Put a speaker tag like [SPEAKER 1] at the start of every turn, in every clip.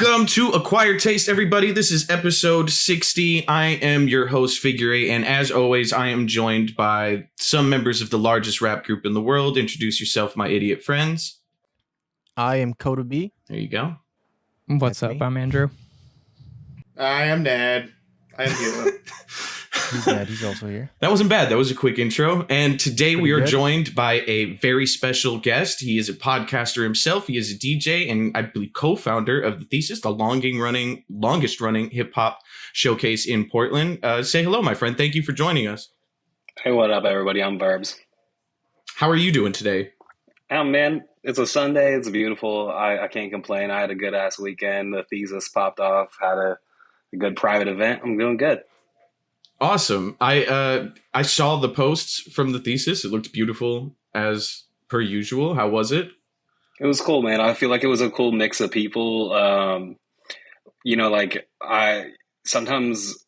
[SPEAKER 1] Welcome to Acquired Taste, everybody. This is episode 60. I am your host, Figure 8, and as always, I am joined by some members of the largest rap group in the world. Introduce yourself, my idiot friends.
[SPEAKER 2] I am Coda B.
[SPEAKER 1] There you go.
[SPEAKER 3] What's up? I'm Andrew.
[SPEAKER 4] I am Ned. I am here.
[SPEAKER 2] He's Ned. He's also here.
[SPEAKER 1] That wasn't bad. That was a quick intro. And today we are
[SPEAKER 2] good.
[SPEAKER 1] joined by a very special guest. He is a podcaster himself. He is a DJ and I believe co-founder of the Thesis, the longest running hip hop showcase in Portland. Say hello, my friend. Thank you for joining us.
[SPEAKER 5] Hey, what up, everybody? I'm Verbz.
[SPEAKER 1] How are you doing today?
[SPEAKER 5] Oh, man, it's a Sunday. It's beautiful. I can't complain. I had a good-ass weekend. The Thesis popped off. Had a good private event. I'm doing good.
[SPEAKER 1] Awesome. I saw the posts from the Thesis. It looked beautiful as per usual. How was it?
[SPEAKER 5] It was cool, man. I feel like it was a cool mix of people. Sometimes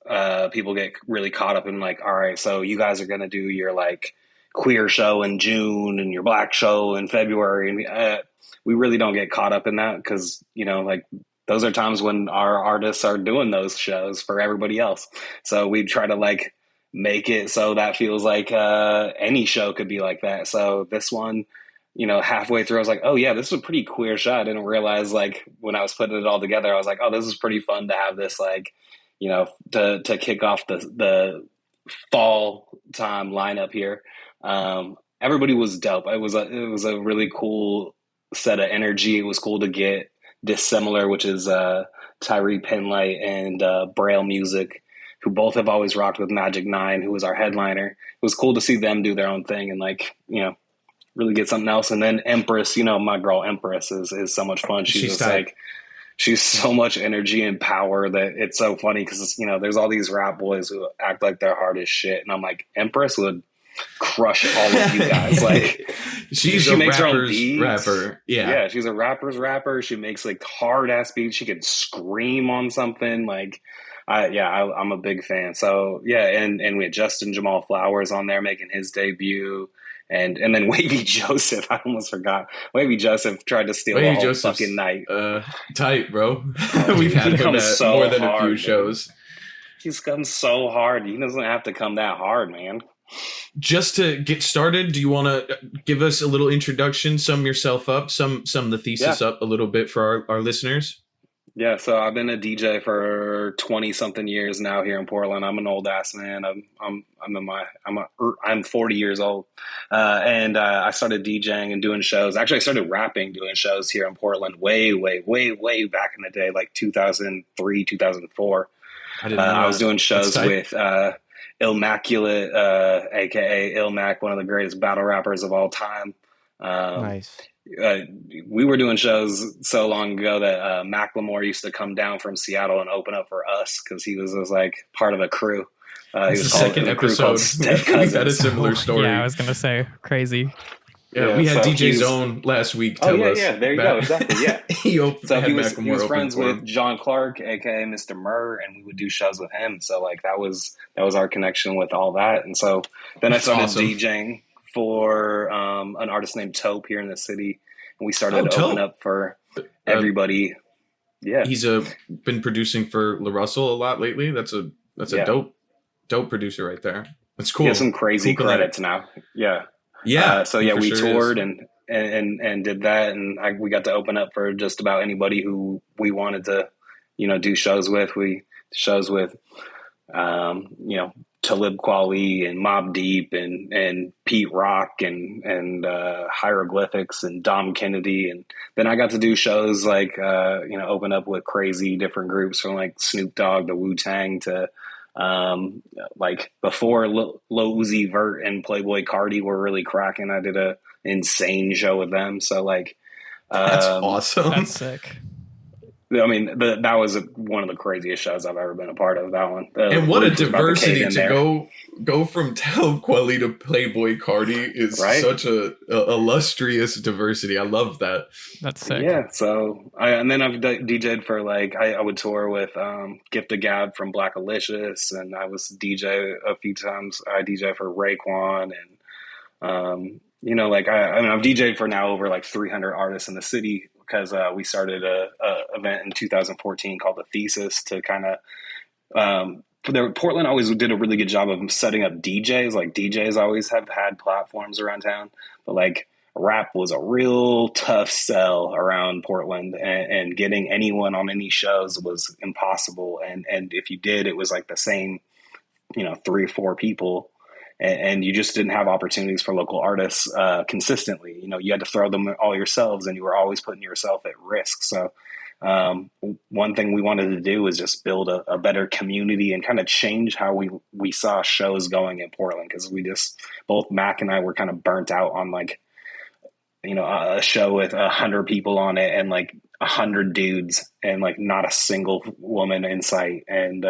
[SPEAKER 5] people get really caught up in like, all right, so you guys are going to do your like queer show in June and your black show in February. And we really don't get caught up in that because, like those are times when our artists are doing those shows for everybody else. So we try to like make it so that feels like any show could be like that. So this one, halfway through, I was like, oh yeah, this is a pretty queer show. I didn't realize like when I was putting it all together, I was like, oh, this is pretty fun to have this like, to kick off the fall time lineup here. Everybody was dope. It was a really cool set of energy. It was cool to get Dissimilar, which is Tyree Penlight and Braille Music, who both have always rocked with Magic 9, who was our headliner. It was cool to see them do their own thing and like, really get something else. And then Empress, my girl Empress is so much fun. She's like, she's so much energy and power that it's so funny because, there's all these rap boys who act like they're hard as shit. And I'm like, Empress would crush all of you guys. Like
[SPEAKER 1] she makes her own beats. Rapper.
[SPEAKER 5] Yeah, she's a rapper's rapper. She makes like hard ass beats. She could scream on something. Like I'm a big fan. So yeah, and we had Justin Jamal Flowers on there making his debut. And then Wavy Joseph, I almost forgot. Wavy Joseph tried to steal the whole fucking night.
[SPEAKER 1] Tight, bro. We've had him at so more than a few shows.
[SPEAKER 5] He's come so hard. He doesn't have to come that hard, man.
[SPEAKER 1] Just to get started, do you want to give us a little introduction, sum yourself up, sum the Thesis up a little bit for our listeners?
[SPEAKER 5] Yeah, so I've been a DJ for 20 something years now here in Portland. I'm an old ass man. I'm 40 years old, and I started DJing and doing shows. Actually, I started rapping, doing shows here in Portland way back in the day, like 2003, 2004. I was doing shows with Illmaculate, aka Illmac, one of the greatest battle rappers of all time.
[SPEAKER 2] Nice.
[SPEAKER 5] We were doing shows so long ago that Macklemore used to come down from Seattle and open up for us because he was like part of a crew.
[SPEAKER 1] He was the second episode. We've had a similar story.
[SPEAKER 3] Yeah, I was gonna say crazy.
[SPEAKER 1] Yeah, we had DJ Zone last week.
[SPEAKER 5] There you go. Exactly. Yeah.
[SPEAKER 1] he
[SPEAKER 5] was friends with John Clark, aka Mr. Murr, and we would do shows with him. So like that was our connection with all that. And so then I started DJing for an artist named Taupe here in the city, and we started to open up for everybody. Yeah,
[SPEAKER 1] he's been producing for La Russell a lot lately. That's a dope producer right there. That's cool.
[SPEAKER 5] He has some crazy credits now. Yeah.
[SPEAKER 1] Yeah.
[SPEAKER 5] We toured and did that, and we got to open up for just about anybody who we wanted to, do shows with. Shows with, Talib Kweli and Mobb Deep and Pete Rock and Hieroglyphics and Dom Kennedy, and then I got to do shows like open up with crazy different groups from like Snoop Dogg to Wu-Tang to like before Lil Uzi Vert and Playboy Cardi were really cracking. I did a insane show with them. So like
[SPEAKER 1] that's awesome.
[SPEAKER 3] That's sick.
[SPEAKER 5] I mean, that was one of the craziest shows I've ever been a part of. That one,
[SPEAKER 1] and what a diversity to go from Talib Kweli to Playboy Cardi is such a illustrious diversity. I love that.
[SPEAKER 3] That's sick.
[SPEAKER 5] Yeah. So and then I've DJ'd for like I would tour with Gift of Gab from Black Alicious, and I was DJ a few times. I DJ for Raekwon, and I've DJ'd for now over like 300 artists in the city because we started a event in 2014 called the Thesis to kind of Portland always did a really good job of setting up DJs. Like DJs always have had platforms around town, but like rap was a real tough sell around Portland, and getting anyone on any shows was impossible. And if you did, it was like the same, 3 or 4 people, and you just didn't have opportunities for local artists consistently. You had to throw them all yourselves, and you were always putting yourself at risk. So one thing we wanted to do was just build a better community and kind of change how we saw shows going in Portland, because both Mac and I were kind of burnt out on like, a show with 100 people on it and like 100 dudes and like not a single woman in sight, and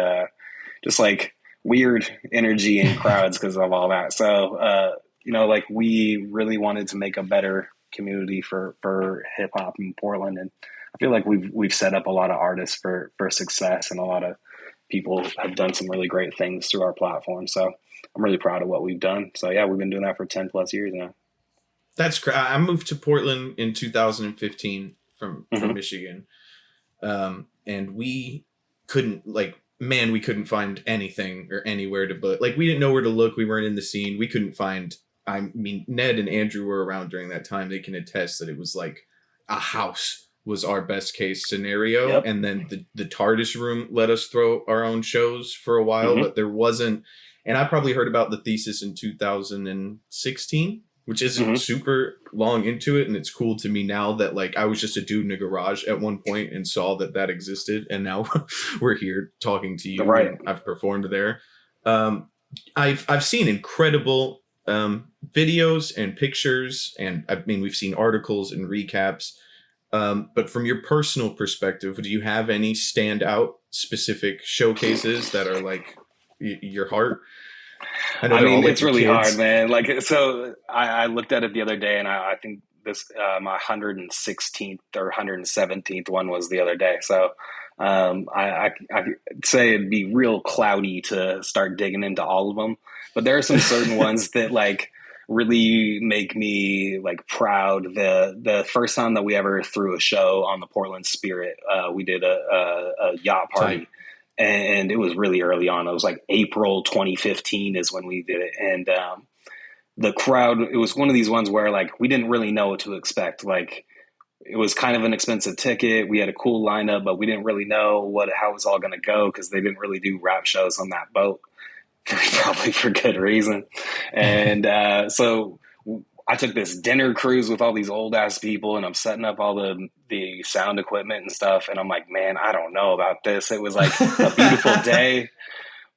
[SPEAKER 5] just like weird energy in crowds because of all that. So, like we really wanted to make a better community for hip hop in Portland, and I feel like we've set up a lot of artists for success, and a lot of people have done some really great things through our platform. So I'm really proud of what we've done. So yeah, we've been doing that for 10 plus years now.
[SPEAKER 1] That's great. I moved to Portland in 2015 from Michigan. And we couldn't we couldn't find anything or anywhere to book. Like we didn't know where to look. We weren't in the scene. We couldn't find, Ned and Andrew were around during that time. They can attest that it was like a house was our best case scenario. Yep. And then the TARDIS room let us throw our own shows for a while, but there wasn't, and I probably heard about the Thesis in 2016. Which isn't super long into it. And it's cool to me now that like I was just a dude in a garage at one point and saw that existed. And now we're here talking to you. Right. I've performed there. I've seen incredible videos and pictures. And we've seen articles and recaps. But from your personal perspective, do you have any standout specific showcases that are like your heart?
[SPEAKER 5] I mean, it's really hard, man. Like, so I looked at it the other day, and I think this my 116th or 117th one was the other day. So I say it'd be real cloudy to start digging into all of them, but there are some certain ones that like really make me like proud. The first time that we ever threw a show on the Portland Spirit, we did a yacht party. And it was really early on. It was like April 2015 is when we did it. And the crowd, it was one of these ones where like we didn't really know what to expect. Like it was kind of an expensive ticket. We had a cool lineup, but we didn't really know how it was all going to go because they didn't really do rap shows on that boat, probably for good reason. And so I took this dinner cruise with all these old ass people, and I'm setting up all the sound equipment and stuff. And I'm like, man, I don't know about this. It was like a beautiful day,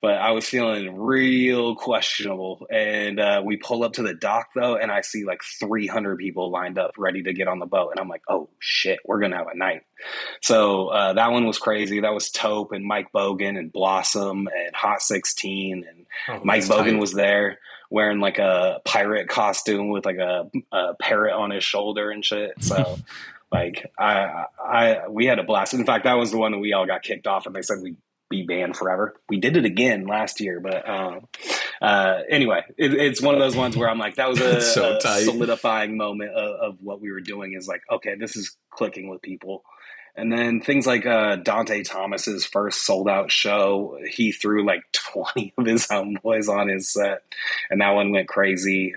[SPEAKER 5] but I was feeling real questionable. And we pull up to the dock though, and I see like 300 people lined up ready to get on the boat. And I'm like, oh shit, we're going to have a night. So that one was crazy. That was Taupe and Mike Bogan and Blossom and Hot 16. And Mike Bogan was there, wearing like a pirate costume with like a parrot on his shoulder and shit. So like we had a blast. In fact, that was the one that we all got kicked off and they said we'd be banned forever. We did it again last year, but anyway, it's one of those ones where I'm like, that was a solidifying moment of what we were doing is like, okay, this is clicking with people. And then things like Dante Thomas's first sold out show, he threw like 20 of his homeboys on his set, and that one went crazy.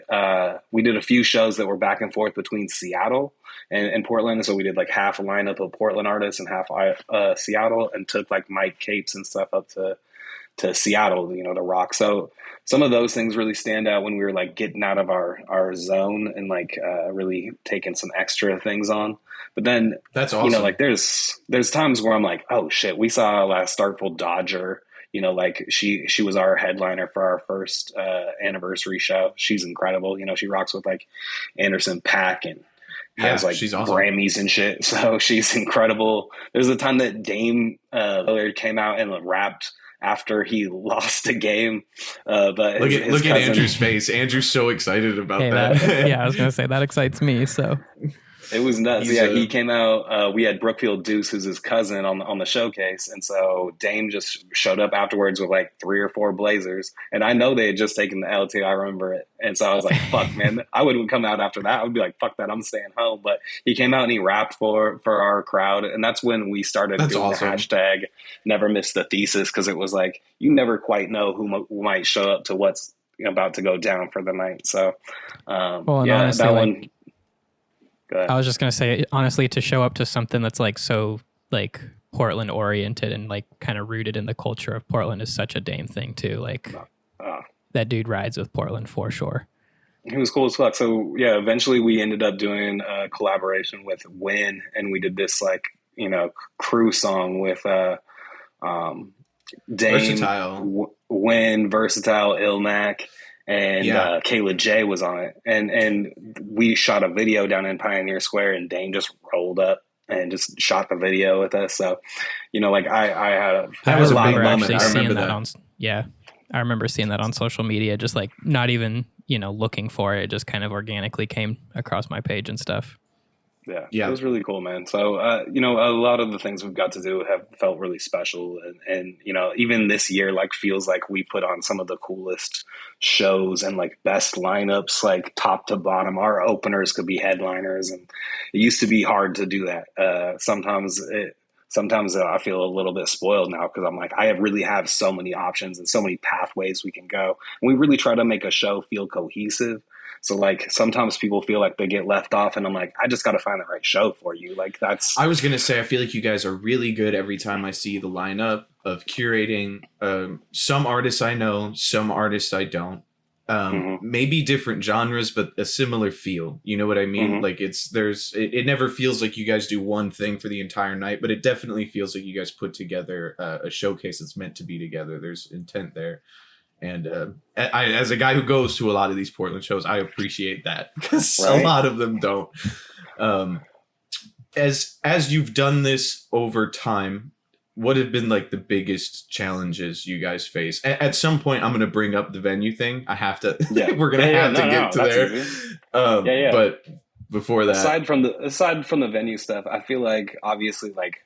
[SPEAKER 5] We did a few shows that were back and forth between Seattle and Portland, so we did like half a lineup of Portland artists and half Seattle, and took like Mike Capes and stuff up to Seattle, to rock. So some of those things really stand out when we were like getting out of our zone and like really taking some extra things on. But then that's awesome. Like there's times where I'm like, oh shit, we saw Last Startful Dodger, like she was our headliner for our first anniversary show. She's incredible. She rocks with like Anderson .Paak and has like she's awesome. Grammys and shit. So she's incredible. There's a time that Dame Lillard came out and rapped after he lost a game. But look
[SPEAKER 1] at Andrew's face. Andrew's so excited about that.
[SPEAKER 3] Yeah, I was gonna say that excites me. So
[SPEAKER 5] It was nuts. He came out. We had Brookfield Deuce, who's his cousin, on the showcase, and so Dame just showed up afterwards with like 3 or 4 Blazers, and I know they had just taken the LT. I remember it, and so I was like, "Fuck, man!" I would come out after that. I would be like, "Fuck that! I'm staying home." But he came out and he rapped for our crowd, and that's when we started doing awesome. The hashtag Never Miss the Thesis, because it was like you never quite know who might show up to what's about to go down for the night. So,
[SPEAKER 3] honestly,
[SPEAKER 5] that one.
[SPEAKER 3] I was just gonna say, honestly, to show up to something that's like so like Portland oriented and like kind of rooted in the culture of Portland is such a Dame thing too. Like that dude rides with Portland for sure.
[SPEAKER 5] He was cool as fuck. So yeah, eventually we ended up doing a collaboration with Win, and we did this like crew song with Dame,
[SPEAKER 1] Versatile.
[SPEAKER 5] Win, Versatile, Ilmac. And Kayla J was on it, and we shot a video down in Pioneer Square, and Dane just rolled up and just shot the video with us. So, like I had
[SPEAKER 3] that was a big moment.
[SPEAKER 1] I remember that.
[SPEAKER 3] I remember seeing that on social media, just like not even looking for it. It just kind of organically came across my page and stuff.
[SPEAKER 5] Yeah, it was really cool, man. So, a lot of the things we've got to do have felt really special. And even this year, like, feels like we put on some of the coolest shows and, like, best lineups, like, top to bottom. Our openers could be headliners, and it used to be hard to do that. Sometimes I feel a little bit spoiled now because I'm like, I really have so many options and so many pathways we can go. And we really try to make a show feel cohesive. So, like, sometimes people feel like they get left off, and I'm like, I just got to find the right show for you. Like, that's...
[SPEAKER 1] I was going to say, I feel like you guys are really good every time I see the lineup of curating. Some artists I know, some artists I don't. Maybe different genres, but a similar feel. You know what I mean? Like, it never feels like you guys do one thing for the entire night, but it definitely feels like you guys put together a showcase that's meant to be together. There's intent there. And as a guy who goes to a lot of these Portland shows, I appreciate that because a lot of them don't. As you've done this over time, what have been like the biggest challenges you guys face? At some point, I'm going to bring up the venue thing. I have to. We're going to have to get to there. But before that,
[SPEAKER 5] aside from the venue stuff, I feel like obviously like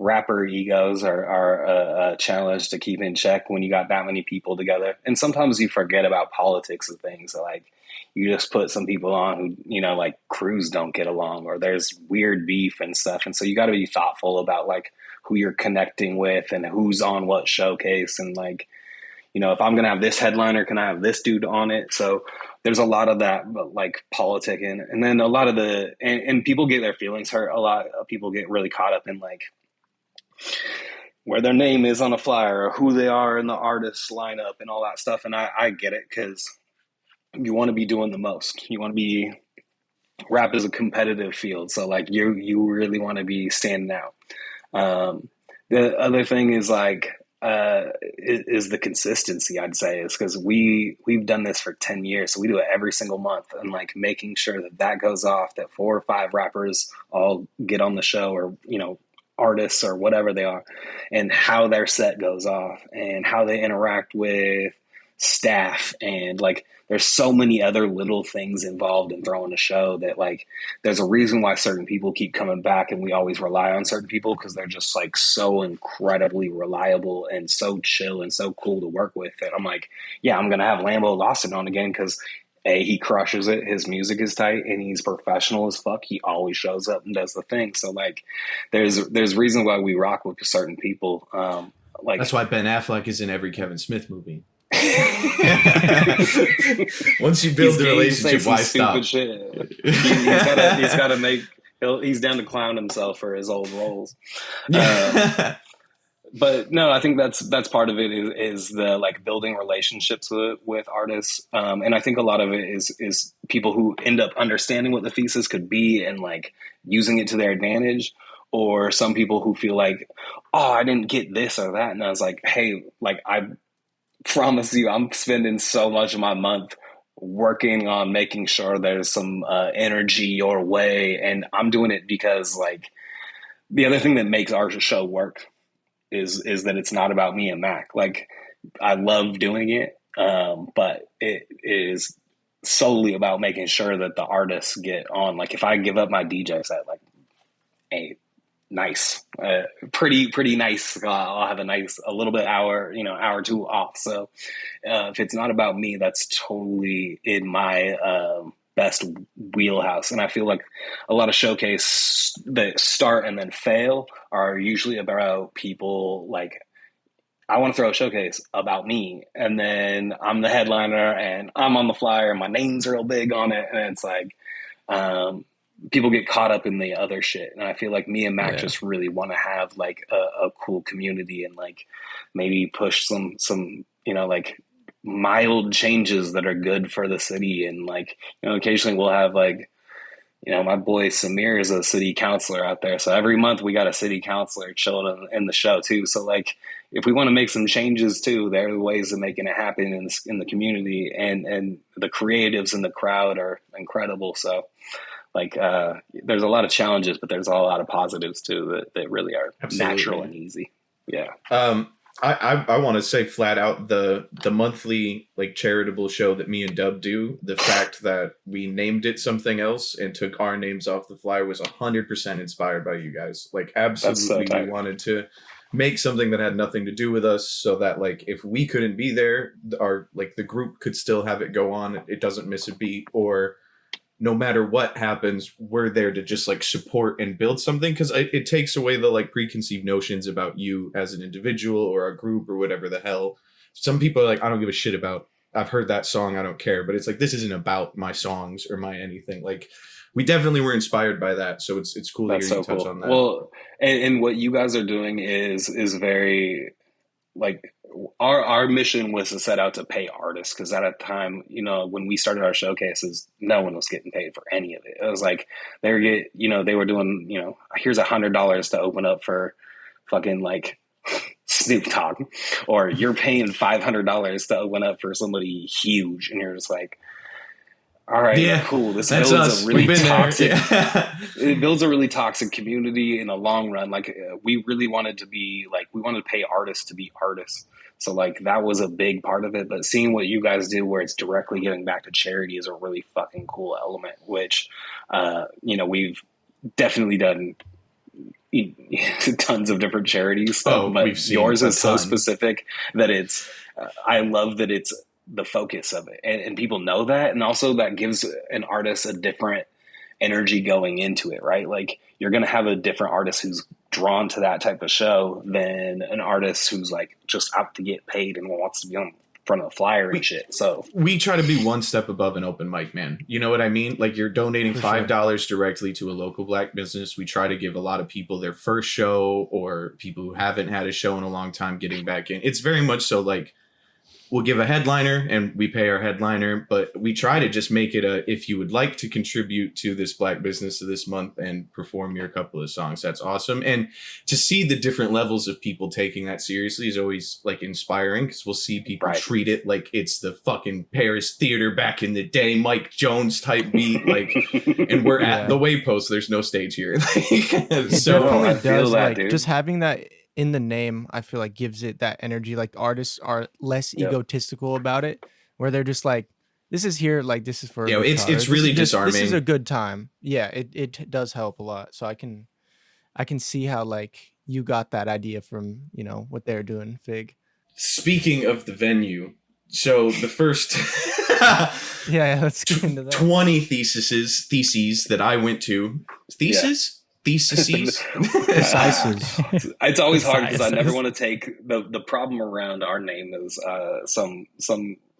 [SPEAKER 5] rapper egos are a challenge to keep in check when you got that many people together. And sometimes you forget about politics and things. Like you just put some people on who, like crews don't get along or there's weird beef and stuff. And so you got to be thoughtful about like who you're connecting with and who's on what showcase. And like, if I'm going to have this headliner, can I have this dude on it? So there's a lot of that, but like politicking. And then a lot of and people get their feelings hurt. A lot of people get really caught up in like, where their name is on a flyer or who they are in the artist lineup and all that stuff. And I get it because you want to be doing the most. You want to be rap is a competitive field. So like you really want to be standing out. The other thing is like, is the consistency, I'd say, is because we've done this for 10 years. So we do it every single month and like making sure that goes off, that 4 or 5 rappers all get on the show or, artists or whatever they are, and how their set goes off and how they interact with staff. And like, there's so many other little things involved in throwing a show that like, there's a reason why certain people keep coming back and we always rely on certain people because they're just like so incredibly reliable and so chill and so cool to work with that I'm like, yeah, I'm going to have Lambo Lawson on again because he crushes it. His music is tight and he's professional as fuck. He always shows up and does the thing. So like, there's reason why we rock with certain people. Like
[SPEAKER 1] that's why Ben Affleck is in every Kevin Smith movie. Once you build the relationship, why stop?
[SPEAKER 5] Shit. He's got to make. He's down to clown himself for his old roles. But no, I think that's part of it is the like building relationships with artists. And I think a lot of it is people who end up understanding what the thesis could be and like using it to their advantage, or some people who feel like, oh, I didn't get this or that. And I was like, hey, like I promise you, I'm spending so much of my month working on making sure there's some energy your way. And I'm doing it because like the other thing that makes our show work is that it's not about me and Mac. Like I love doing it, but it is solely about making sure that the artists get on. Like if I give up my DJ set, like, hey, nice, pretty nice. I'll have a little bit hour or two off. So if it's not about me, that's totally in my best wheelhouse. And I feel like a lot of showcase that start and then fail are usually about people like, I want to throw a showcase about me, and then I'm the headliner and I'm on the flyer and my name's real big on it. And it's like, people get caught up in the other shit. And I feel like me and Mac just really want to have like a cool community and like maybe push some, like mild changes that are good for the city. And like, occasionally we'll have like, my boy Samir is a city councilor out there. So every month we got a city councilor chilling in the show too. So like, if we want to make some changes too, there are ways of making it happen in the community, and the creatives in the crowd are incredible. So like, there's a lot of challenges, but there's a lot of positives too that really are natural and easy. Yeah.
[SPEAKER 1] I want to say flat out the monthly like charitable show that me and Dub do, the fact that we named it something else and took our names off the flyer was 100% inspired by you guys. Like absolutely, we wanted to make something that had nothing to do with us, so that like if we couldn't be there, our like the group could still have it go on. It doesn't miss a beat, or no matter what happens, we're there to just like support and build something, because it takes away the like preconceived notions about you as an individual or a group or whatever the hell. Some people are like, I don't give a shit about, I've heard that song, I don't care. But it's like, this isn't about my songs or my anything. Like we definitely were inspired by that. So it's cool to hear you touch on that.
[SPEAKER 5] Well, and what you guys are doing is very like, our mission was to set out to pay artists, because at a time, when we started our showcases, no one was getting paid for any of it. It was like they were doing, here's $100 to open up for fucking like Snoop Dogg, or you're paying $500 to open up for somebody huge, and you're just like, all right, cool. This builds a really toxic. It builds a really toxic community in the long run. Like we really wanted to be like, we wanted to pay artists to be artists. So like that was a big part of it. But seeing what you guys do, where it's directly giving back to charity, is a really fucking cool element. Which, we've definitely done tons of different charities. But yours is so specific that it's. I love that it's the focus of it, and people know that, and also that gives an artist a different energy going into it, right? Like you're going to have a different artist who's drawn to that type of show than an artist who's like just out to get paid and wants to be on front of the flyer and shit. So
[SPEAKER 1] we try to be one step above an open mic, man. You know what I mean? Like you're donating $5 directly to a local Black business. We try to give a lot of people their first show, or people who haven't had a show in a long time getting back in. It's very much so like, we'll give a headliner and we pay our headliner, but we try to just make it if you would like to contribute to this Black business this month and perform your couple of songs, that's awesome. And to see the different levels of people taking that seriously is always like inspiring, because we'll see people treat it like it's the fucking Paris Theater back in the day, Mike Jones type beat, like, and we're at the Waypost. There's no stage here.
[SPEAKER 2] So I feel that, like, just having that in the name, I feel like gives it that energy. Like artists are less egotistical about it, where they're just like, this is here, like this is for
[SPEAKER 1] it's really disarming.
[SPEAKER 2] This is a good time. Yeah, it does help a lot. So I can see how like you got that idea from what they're doing, Fig.
[SPEAKER 1] Speaking of the venue, so the first
[SPEAKER 2] let's get into that.
[SPEAKER 1] 20 theses that I went to. Theses? Theses.
[SPEAKER 5] It's always hard because I never want to take the problem around our name is some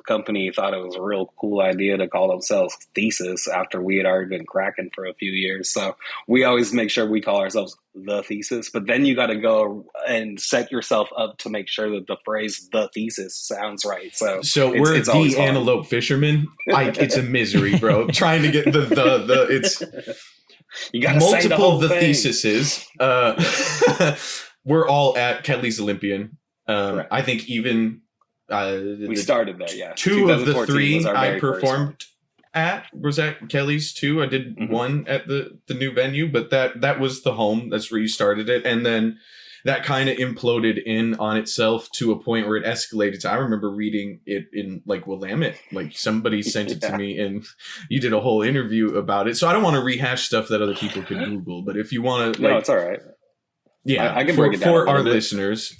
[SPEAKER 5] company thought it was a real cool idea to call themselves Thesis after we had already been cracking for a few years. So we always make sure we call ourselves the Thesis, but then you got to go and set yourself up to make sure that the phrase the Thesis sounds right. So
[SPEAKER 1] we're the antelope fisherman. It's a misery, bro. Trying to get the it's
[SPEAKER 5] you got
[SPEAKER 1] multiple of the theses. We're all at Kelly's Olympian. I think even
[SPEAKER 5] we started there. Yeah,
[SPEAKER 1] two of the three I performed at was at Kelly's too. I did one at the new venue, but that was the home. That's where you started it, and then that kind of imploded in on itself to a point where it escalated to, I remember reading it in like Willamette, like somebody sent it to me and you did a whole interview about it. So I don't want to rehash stuff that other people could Google, but if you want to, like,
[SPEAKER 5] no, it's all right.
[SPEAKER 1] Yeah,
[SPEAKER 5] I can break it down
[SPEAKER 1] for our listeners.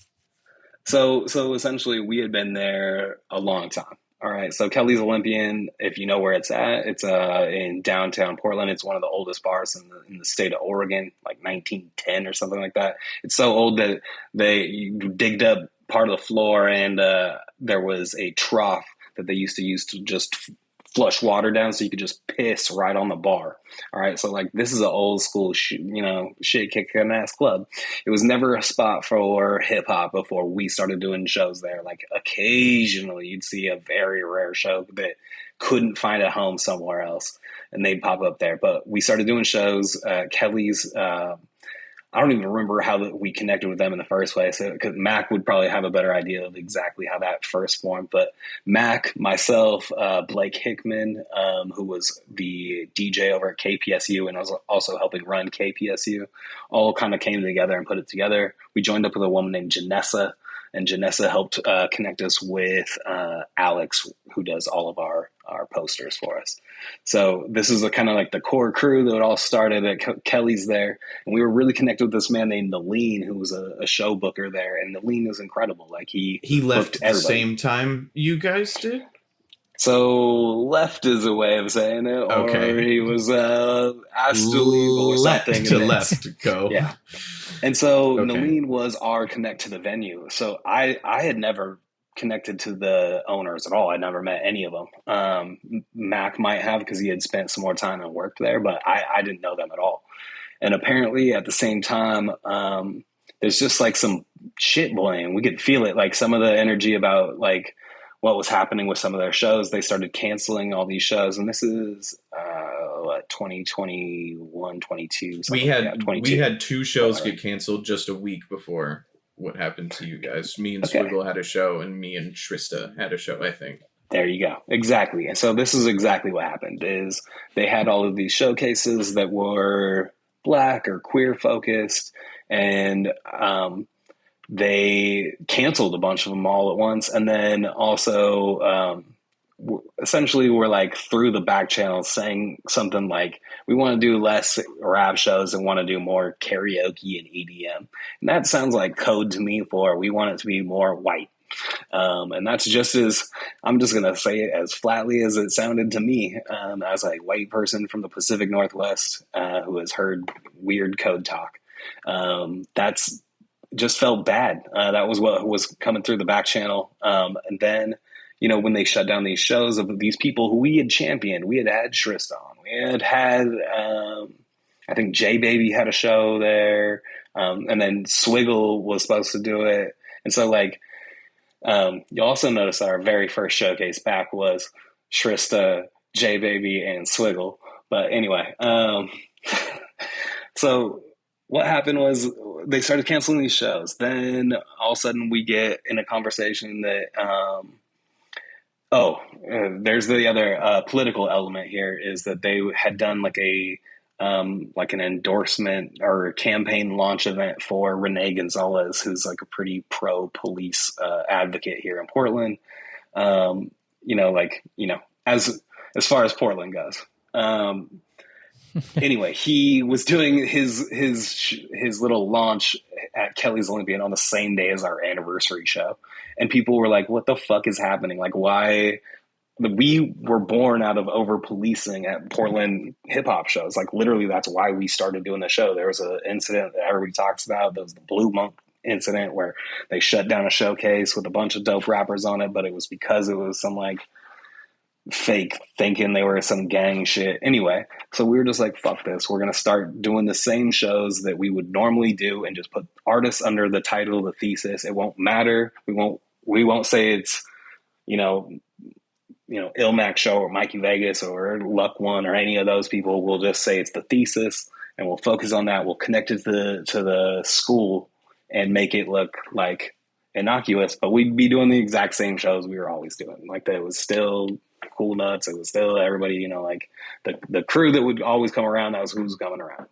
[SPEAKER 5] So essentially, we had been there a long time. All right. So Kelly's Olympian, if you know where it's at, it's in downtown Portland. It's one of the oldest bars in the state of Oregon, like 1910 or something like that. It's so old that they digged up part of the floor, and there was a trough that they used to just flush water down so you could just piss right on the bar. All right. So like, this is an old school, shit kicking ass club. It was never a spot for hip hop before we started doing shows there. Like occasionally you'd see a very rare show that couldn't find a home somewhere else and they'd pop up there. But we started doing shows, Kelly's, I don't even remember how we connected with them in the first place, because Mac would probably have a better idea of exactly how that first formed. But Mac, myself, Blake Hickman, who was the DJ over at KPSU and was also helping run KPSU, all kind of came together and put it together. We joined up with a woman named Janessa, and Janessa helped connect us with Alex, who does all of our posters for us. So this is kind of like the core crew that all started at Kelly's there. And we were really connected with this man named Naleen, who was a show booker there. And Naleen was incredible. Like he
[SPEAKER 1] left at the same time you guys did?
[SPEAKER 5] So left is a way of saying it. Or
[SPEAKER 1] okay.
[SPEAKER 5] He was asked to leave or something.
[SPEAKER 1] Left go.
[SPEAKER 5] Yeah. And so Naleen was our connect to the venue. So I had never connected to the owners at all. I never met any of them. Mac might have, because he had spent some more time and worked there, but I didn't know them at all. And apparently at the same time, there's just like some shit boiling. We could feel it, like some of the energy about like what was happening with some of their shows. They started canceling all these shows. And this is 2021, 22.
[SPEAKER 1] We had two shows get canceled just a week before what happened to you guys. Me and Swiggle had a show, and me and Trista had a show, I think.
[SPEAKER 5] There you go. Exactly. And so this is exactly what happened, is they had all of these showcases that were Black or queer focused, and they canceled a bunch of them all at once. And then also essentially we're like through the back channel saying something like, we want to do less rap shows and want to do more karaoke and EDM. And that sounds like code to me for, we want it to be more white. And that's just I'm just going to say it as flatly as it sounded to me, as a white person from the Pacific Northwest, who has heard weird code talk. That's just felt bad. That was what was coming through the back channel. And then, when they shut down these shows of these people who we had championed, we had Trista on, we had, I think J Baby had a show there. And then Swiggle was supposed to do it. And so like, you also notice our very first showcase back was Trista, J Baby, and Swiggle. But anyway, so what happened was they started canceling these shows. Then all of a sudden we get in a conversation that, there's the other political element here, is that they had done like an endorsement or campaign launch event for Renee Gonzalez, who's like a pretty pro-police advocate here in Portland. As far as Portland goes. Anyway, he was doing his little launch at Kelly's Olympian on the same day as our anniversary show. And people were like, what the fuck is happening? Like, why? We were born out of over policing at Portland hip hop shows. Like literally that's why we started doing the show. There was an incident that everybody talks about. There was the Blue Monk incident where they shut down a showcase with a bunch of dope rappers on it, but it was because it was some like fake thinking they were some gang shit. Anyway, so we were just like, fuck this. We're going to start doing the same shows that we would normally do and just put artists under the title of the Thesis. It won't matter. We won't say it's, Ilmac Show or Mikey Vegas or Luck One or any of those people. We'll just say it's the Thesis and we'll focus on that. We'll connect it to the school and make it look like innocuous, but we'd be doing the exact same shows we were always doing. Like that was still Cool Nuts. It was still everybody, like the crew that would always come around. That was who was coming around.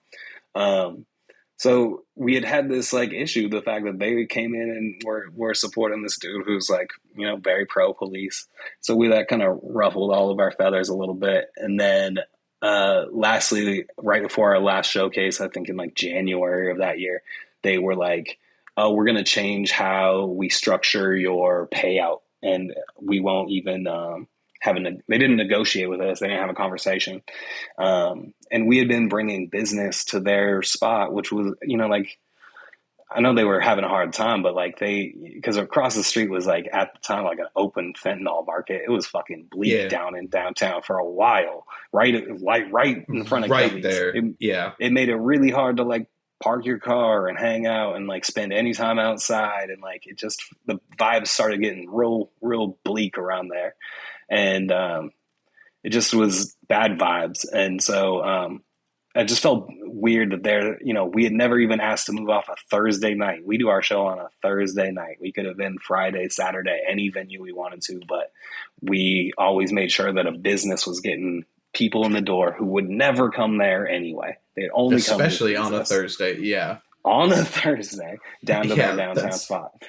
[SPEAKER 5] So we had this like issue, the fact that they came in and were supporting this dude who's like, you know, very pro police. So that kind of ruffled all of our feathers a little bit. And then lastly, right before our last showcase, I think in like January of that year, they were like, oh, we're going to change how we structure your payout. And we won't even they didn't negotiate with us. They didn't have a conversation. And we had been bringing business to their spot, which was, you know, like, I know they were having a hard time, but like because across the street was like at the time, like an open fentanyl market. It was fucking bleak down in downtown for a while, right in front of
[SPEAKER 1] right
[SPEAKER 5] Kelly's.
[SPEAKER 1] there.
[SPEAKER 5] It made it really hard to like park your car and hang out and like spend any time outside. And like, the vibes started getting real bleak around there. And it just was bad vibes. And so I just felt weird that we had never even asked to move off a Thursday night. We do our show on a Thursday night. We could have been Friday, Saturday, any venue we wanted to, but we always made sure that a business was getting people in the door who would never come there anyway. They'd only
[SPEAKER 1] especially on a Thursday. Yeah.
[SPEAKER 5] On a Thursday down to their downtown spot.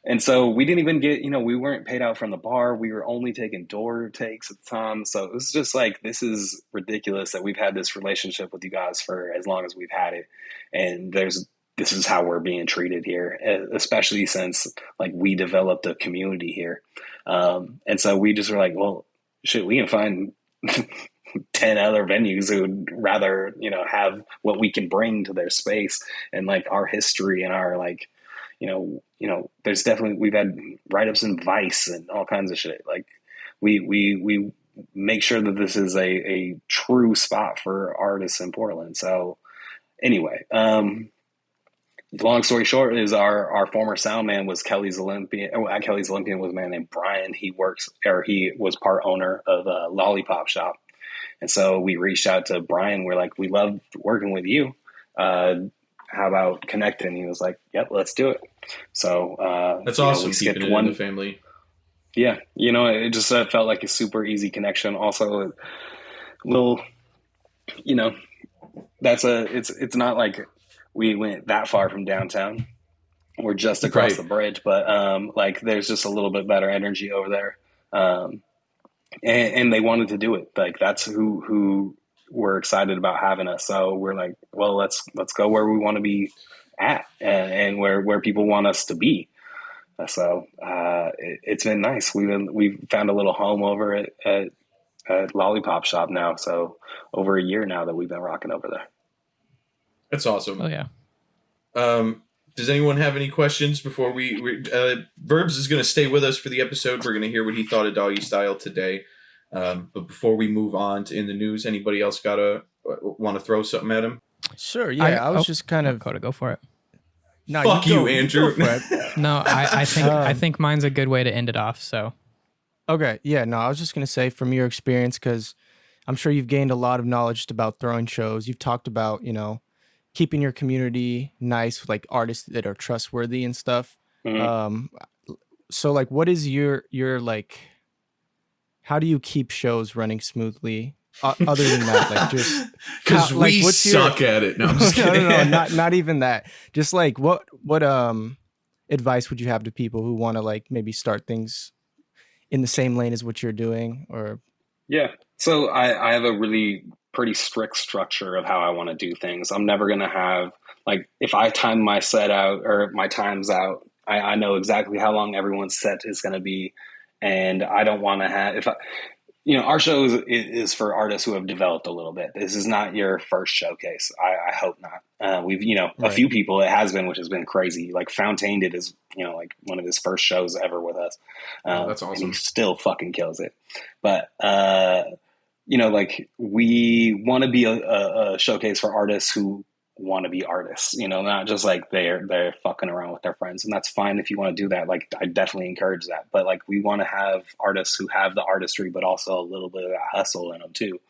[SPEAKER 5] And so we didn't even get, we weren't paid out from the bar. We were only taking door takes at the time. So it was just like, this is ridiculous that we've had this relationship with you guys for as long as we've had it. And this is how we're being treated here, especially since like we developed a community here. And so we just were like, well, shit, we can find 10 other venues who would rather, have what we can bring to their space and like our history and our like, there's definitely, we've had write-ups in Vice and all kinds of shit. Like we make sure that this is a true spot for artists in Portland. So anyway, long story short is our former sound man was Kelly's Olympian. At Kelly's Olympian was a man named Brian. He was part owner of a lollipop shop. And so we reached out to Brian. We're like, we love working with you. How about connecting? He was like, yep, let's do it. So
[SPEAKER 1] that's awesome. Keeping it in the family.
[SPEAKER 5] Yeah. It just felt like a super easy connection. Also a little, it's not like we went that far from downtown. We're just across the bridge, but like there's just a little bit better energy over there. And they wanted to do it. Like that's who we're excited about having us. So we're like, well, let's go where we want to be at and where people want us to be. So it's been nice. We've found a little home over at Lollipop Shop now. So over a year now that we've been rocking over there.
[SPEAKER 1] That's awesome.
[SPEAKER 3] Oh yeah.
[SPEAKER 1] Does anyone have any questions before we Verbz is going to stay with us for the episode. We're going to hear what he thought of Doggystyle today. But before we move on to in the news, anybody else want to throw something at him?
[SPEAKER 2] Sure. Yeah, I was just kind of
[SPEAKER 3] go for it.
[SPEAKER 2] No,
[SPEAKER 1] fuck you, Andrew.
[SPEAKER 3] No, I think mine's a good way to end it off. So,
[SPEAKER 2] okay, yeah, no, I was just gonna say from your experience, because I'm sure you've gained a lot of knowledge just about throwing shows. You've talked about keeping your community nice with like artists that are trustworthy and stuff. Mm-hmm. So like, what is your like? How do you keep shows running smoothly? Other than that, like just
[SPEAKER 1] because we suck at it. No, I'm just kidding.
[SPEAKER 2] No, not even that. Just like what advice would you have to people who want to like maybe start things in the same lane as what you're doing? Or
[SPEAKER 5] so I have a really pretty strict structure of how I want to do things. I'm never gonna have like if I time my set out or my time's out, I know exactly how long everyone's set is gonna be. And I don't want to have, our show is for artists who have developed a little bit. This is not your first showcase. I hope not. We've, a few people it has been, which has been crazy. Like Fountain did his, like one of his first shows ever with us.
[SPEAKER 1] That's awesome.
[SPEAKER 5] And he still fucking kills it. But, like we want to be a showcase for artists who want to be artists, not just like they're fucking around with their friends, and that's fine if you want to do that. Like I definitely encourage that, but like we want to have artists who have the artistry but also a little bit of that hustle in them too.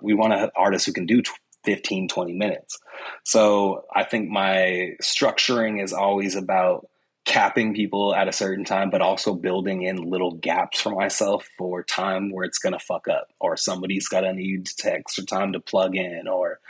[SPEAKER 5] We want to have artists who can do 15-20 minutes. So I think my structuring is always about capping people at a certain time, but also building in little gaps for myself for time where it's gonna fuck up or somebody's gotta need extra time to plug in, or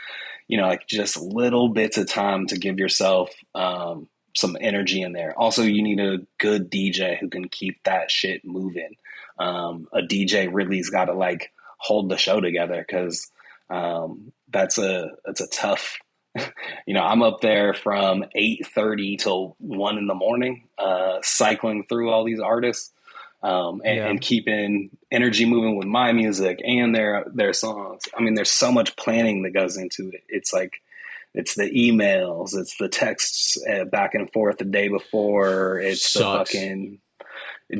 [SPEAKER 5] like just little bits of time to give yourself some energy in there. Also, you need a good DJ who can keep that shit moving. A DJ really's got to like hold the show together, because that's a tough. I'm up there from 8:30 till 1 a.m, cycling through all these artists, and keeping energy moving with my music and their songs. I mean, there's so much planning that goes into it. It's like, it's the emails, it's the texts back and forth the day before, it's the fucking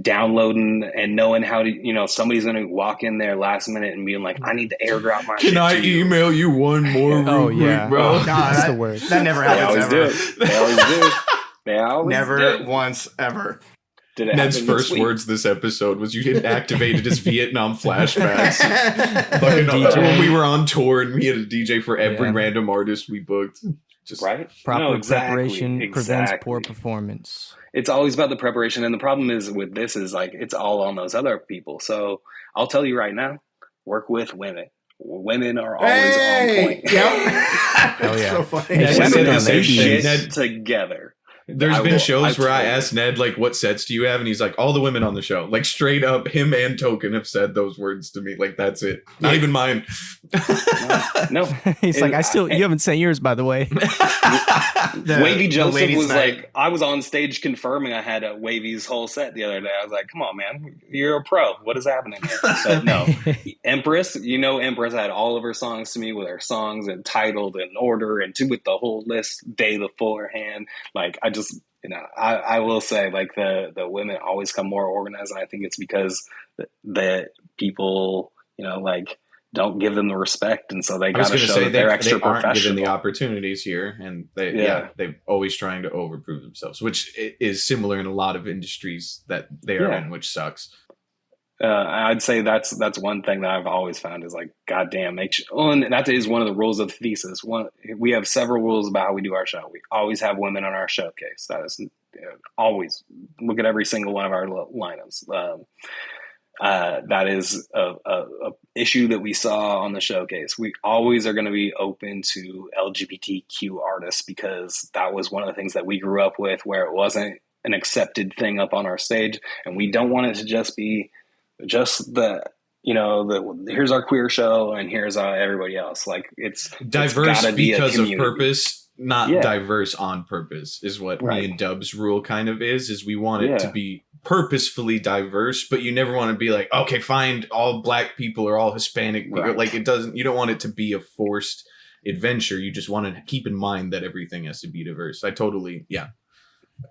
[SPEAKER 5] downloading and knowing how to, somebody's going to walk in there last minute and being like, I need to airdrop my shit.
[SPEAKER 1] Can I email you one more
[SPEAKER 2] real quick,
[SPEAKER 1] bro?
[SPEAKER 2] No, that's the worst.
[SPEAKER 4] That never happens.
[SPEAKER 5] They always do. They always
[SPEAKER 4] never
[SPEAKER 5] do.
[SPEAKER 4] once ever.
[SPEAKER 1] Ned's first words this episode was, you activated his Vietnam flashbacks. Fucking when we were on tour and we had a DJ for every random artist we booked. Just
[SPEAKER 5] right?
[SPEAKER 2] Proper preparation prevents poor performance.
[SPEAKER 5] It's always about the preparation. And the problem is with this is like, it's all on those other people. So I'll tell you right now, work with women. Women are always on point.
[SPEAKER 4] Yep.
[SPEAKER 2] Hell yeah.
[SPEAKER 4] So funny.
[SPEAKER 5] Women
[SPEAKER 1] the same
[SPEAKER 5] shit
[SPEAKER 1] shit.
[SPEAKER 5] together.
[SPEAKER 1] There's been shows where I asked Ned, like, what sets do you have? And he's like, all the women on the show. Like, straight up, him and Token have said those words to me. Like, that's it. Not even mine.
[SPEAKER 5] No.
[SPEAKER 2] He's like, you haven't sent yours, by the way.
[SPEAKER 5] Wavy Joseph was
[SPEAKER 4] night.
[SPEAKER 5] like, I was on stage confirming I had a Wavy's whole set the other day. I was like, come on, man. You're a pro. What is happening here? But no. Empress, Empress had all of her songs to me with her songs and titled in order and with the whole list day beforehand. Like, I will say, like, the women always come more organized, and I think it's because the people, like, don't give them the respect, and so they got to show that they're extra professional.
[SPEAKER 1] Aren't given the opportunities here, and they're always trying to overprove themselves, which is similar in a lot of industries that they are in, which sucks.
[SPEAKER 5] I'd say that's one thing that I've always found is like, goddamn, make sure. And that is one of the rules of Thesis. We have several rules about how we do our show. We always have women on our showcase. That is always, look at every single one of our lineups. That is a issue that we saw on the showcase. We always are going to be open to LGBTQ artists, because that was one of the things that we grew up with, where it wasn't an accepted thing up on our stage, and we don't want it to just be just here's our queer show and here's everybody else. Like, it's
[SPEAKER 1] diverse because of purpose, not
[SPEAKER 5] Yeah.
[SPEAKER 1] diverse on purpose, is what
[SPEAKER 5] Right.
[SPEAKER 1] me and Dub's rule kind of is we want it to be purposefully diverse, but you never want to be like, okay, find all black people or all Hispanic people.
[SPEAKER 5] Right.
[SPEAKER 1] Like, you don't want it to be a forced adventure. You just want to keep in mind that everything has to be diverse. I totally,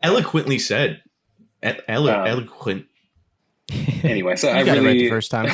[SPEAKER 1] eloquently said. Eloquent.
[SPEAKER 5] Anyway, so
[SPEAKER 2] You got it right the first time.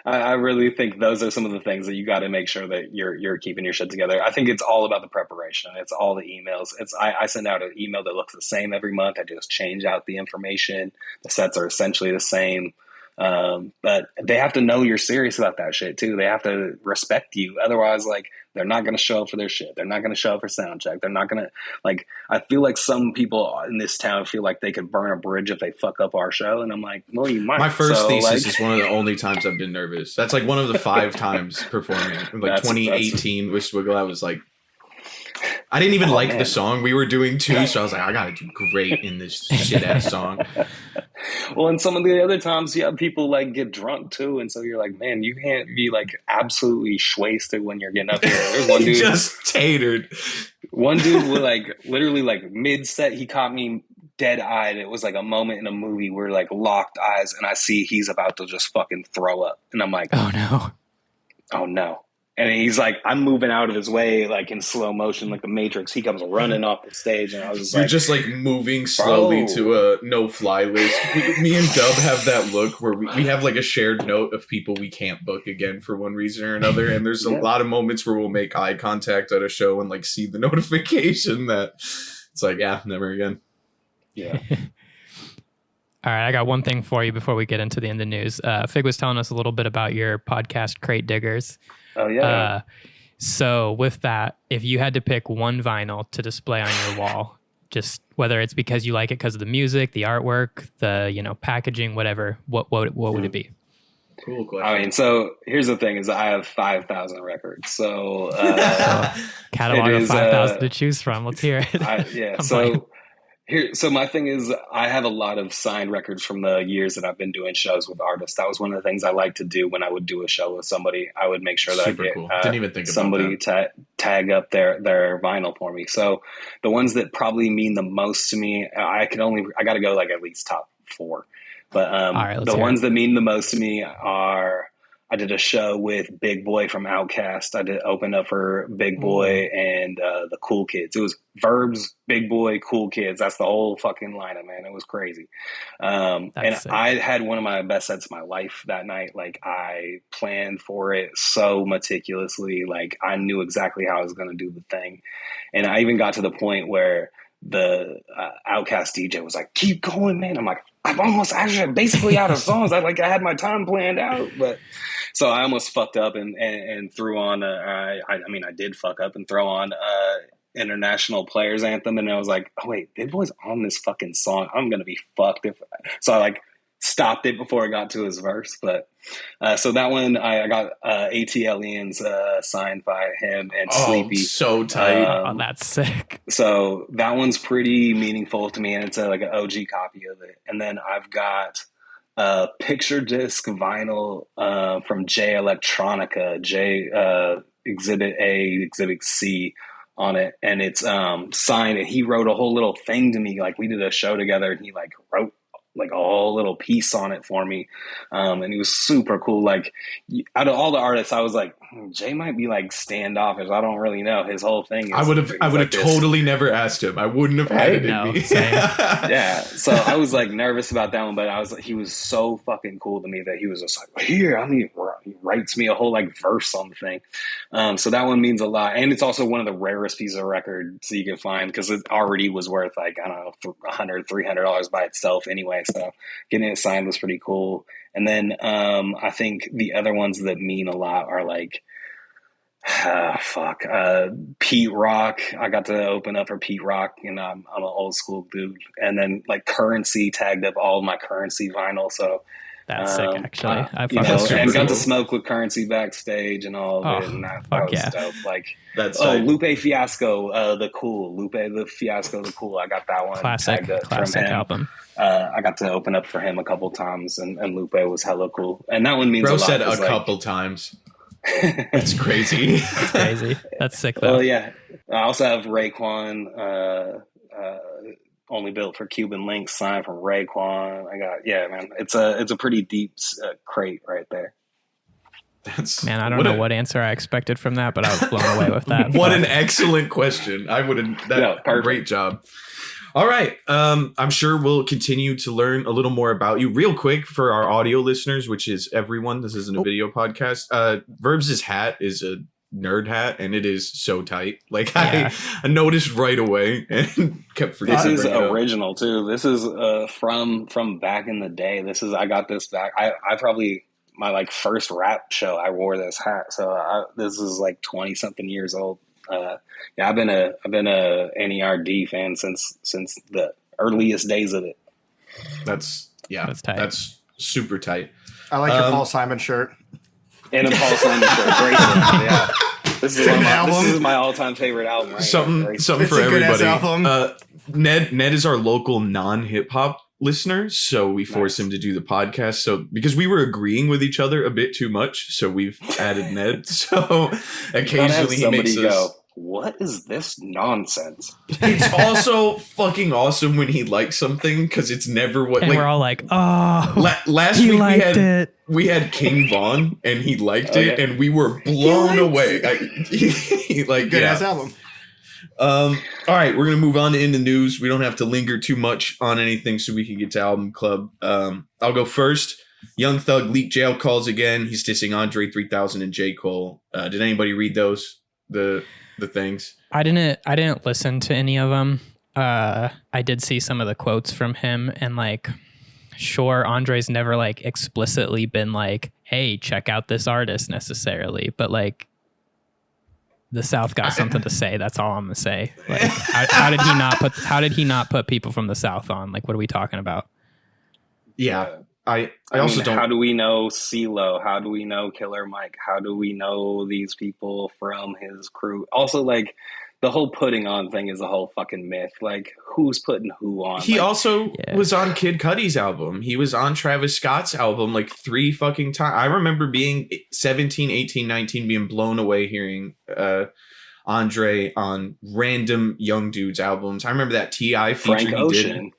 [SPEAKER 5] I really think those are some of the things that you got to make sure that you're keeping your shit together. I think it's all about the preparation. It's all the emails. I send out an email that looks the same every month. I just change out the information. The sets are essentially the same. But they have to know you're serious about that shit too. They have to respect you. Otherwise, like, they're not going to show up for their shit. They're not going to show up for sound check. They're not going to, like, I feel like some people in this town feel like they could burn a bridge if they fuck up our show. And I'm like, well, you might.
[SPEAKER 1] My first Thesis is one of the only times I've been nervous. That's like one of the 5 times performing. Like 2018 with Swiggle, I was like, I didn't even like the song we were doing too, so I was like, I gotta do great in this shit ass song.
[SPEAKER 5] Well, and some of the other times, people like get drunk too, and so you're like, man, you can't be like absolutely wasted when you're getting up here. There's one dude
[SPEAKER 1] just tatered.
[SPEAKER 5] One dude was like literally like mid set, he caught me dead eyed. It was like a moment in a movie where like locked eyes, and I see he's about to just fucking throw up, and I'm like,
[SPEAKER 3] oh no.
[SPEAKER 5] And he's like, I'm moving out of his way, like in slow motion, like the Matrix. He comes running off the stage, and I was just
[SPEAKER 1] You're
[SPEAKER 5] like,
[SPEAKER 1] just like moving slowly to a no-fly list. Me and Dub have that look where we have like a shared note of people we can't book again for one reason or another. And there's a lot of moments where we'll make eye contact at a show and like see the notification that it's like, never again.
[SPEAKER 5] Yeah.
[SPEAKER 3] All right, I got one thing for you before we get into the end of the news. Fig was telling us a little bit about your podcast, Crate Diggers.
[SPEAKER 5] Oh, yeah.
[SPEAKER 3] So with that, if you had to pick one vinyl to display on your wall, just whether it's because you like it because of the music, the artwork, the packaging, whatever, what would it be?
[SPEAKER 1] Cool question.
[SPEAKER 5] I mean, so here's the thing: is I have 5,000 records. So
[SPEAKER 3] catalog of 5,000 to choose from. Let's hear it.
[SPEAKER 5] So my thing is, I have a lot of signed records from the years that I've been doing shows with artists. That was one of the things I like to do when I would do a show with somebody. I would make sure that
[SPEAKER 1] Super
[SPEAKER 5] I get
[SPEAKER 1] cool. Didn't even think
[SPEAKER 5] somebody
[SPEAKER 1] about that.
[SPEAKER 5] tag up their vinyl for me. So the ones that probably mean the most to me, I got to go like at least top 4. But the ones that mean the most to me are, I did a show with Big Boy from Outkast. I did open up for Big Boy and the Cool Kids. It was Verbz, Big Boy, Cool Kids. That's the whole fucking lineup, man. It was crazy. And sick. I had one of my best sets of my life that night. Like, I planned for it so meticulously. Like, I knew exactly how I was going to do the thing. And I even got to the point where the Outkast DJ was like, keep going, man. I'm like, I'm almost actually basically out of songs. I had my time planned out, but so I almost fucked up and threw on. I did fuck up and throw on International Players Anthem, and I was like, oh wait, Big Boy's on this fucking song. I'm gonna be fucked so I stopped it before I got to his verse. But so that one I got ATLians signed by him and Sleepy.
[SPEAKER 1] So tight.
[SPEAKER 3] That's sick.
[SPEAKER 5] So that one's pretty meaningful to me, and it's like an OG copy of it. And then I've got a picture disc vinyl from J Electronica, Exhibit A, Exhibit C on it, and it's signed, and he wrote a whole little thing to me. Like, we did a show together, and he wrote a whole little piece on it for me, and he was super cool. Like, out of all the artists, I was like, Jay might be standoffish. I don't really know. His whole thing is,
[SPEAKER 1] I would have totally never asked him. I wouldn't have had it in me.
[SPEAKER 5] Yeah, so I was nervous about that one, but he was so fucking cool to me that he was just like, here, he writes me a whole verse on the thing. So that one means a lot, and it's also one of the rarest pieces of records you can find, because it already was worth I don't know, $100-$300 by itself anyway. So getting it signed was pretty cool. And then I think the other ones that mean a lot are Pete Rock. I got to open up for Pete Rock, and I'm an old school dude. And then Currency tagged up all my Currency vinyl. So
[SPEAKER 3] that's sick, actually.
[SPEAKER 5] And got to smoke with Currency backstage and all of it, and that was dope.
[SPEAKER 1] That's
[SPEAKER 5] Lupe Fiasco, the Cool. Lupe the Fiasco, the Cool. I got that one.
[SPEAKER 3] Classic album.
[SPEAKER 5] I got to open up for him a couple times, and Lupe was hella cool. And that one means a lot.
[SPEAKER 1] Bro said a couple times. That's crazy.
[SPEAKER 3] That's crazy. That's sick, though.
[SPEAKER 5] Well, yeah. I also have Raekwon, Only Built for Cuban Links, signed from Raekwon. Man, it's a pretty deep crate right there.
[SPEAKER 3] Man, I don't know what answer I expected from that, but I was blown away with that.
[SPEAKER 1] What an excellent question. I would have great job. All right. I'm sure we'll continue to learn a little more about you. Real quick, for our audio listeners, which is everyone, this isn't a video podcast. Verbs' hat is a nerd hat, and it is so tight. I noticed right away and kept forgetting.
[SPEAKER 5] This is original too. This is from back in the day. I got this back. I probably, my first rap show, I wore this hat. So this is 20 something years old. I've been a NERD fan since the earliest days of it.
[SPEAKER 1] That's tight. That's super tight.
[SPEAKER 4] I like your Paul Simon shirt.
[SPEAKER 5] And a Paul Simon shirt. Great. Yeah. This is my all-time favorite album. Right
[SPEAKER 1] something for everybody. Ned is our local non-hip hop listener, so we forced him to do the podcast. So because we were agreeing with each other a bit too much, so we've added Ned. So occasionally he makes us
[SPEAKER 5] what is this nonsense?
[SPEAKER 1] It's also fucking awesome when he likes something, because it's never what.
[SPEAKER 3] And we're all like, oh,
[SPEAKER 1] last week we had King Von, and he liked it, and we were blown away. Good
[SPEAKER 4] ass album.
[SPEAKER 1] All right, we're gonna move on to In the News. We don't have to linger too much on anything, so we can get to Album Club. I'll go first. Young Thug leaked jail calls again. He's dissing Andre 3000 and J. Cole. Did anybody read those? The things? I
[SPEAKER 3] didn't listen to any of them. I did see some of the quotes from him, and sure, Andre's never explicitly been hey, check out this artist necessarily, but the South got something to say. That's all I'm gonna say. How did he not put people from the South on? What are we talking about?
[SPEAKER 1] Yeah. I also don't.
[SPEAKER 5] How do we know CeeLo? How do we know Killer Mike? How do we know these people from his crew? Also, like, the whole putting on thing is a whole fucking myth. Like, who's putting who on?
[SPEAKER 1] He
[SPEAKER 5] like,
[SPEAKER 1] also was on Kid Cudi's album. He was on Travis Scott's album like 3 fucking times. I remember being 17, 18, 19, being blown away hearing Andre on random young dudes albums. I remember that T.I. feature
[SPEAKER 5] Frank Ocean.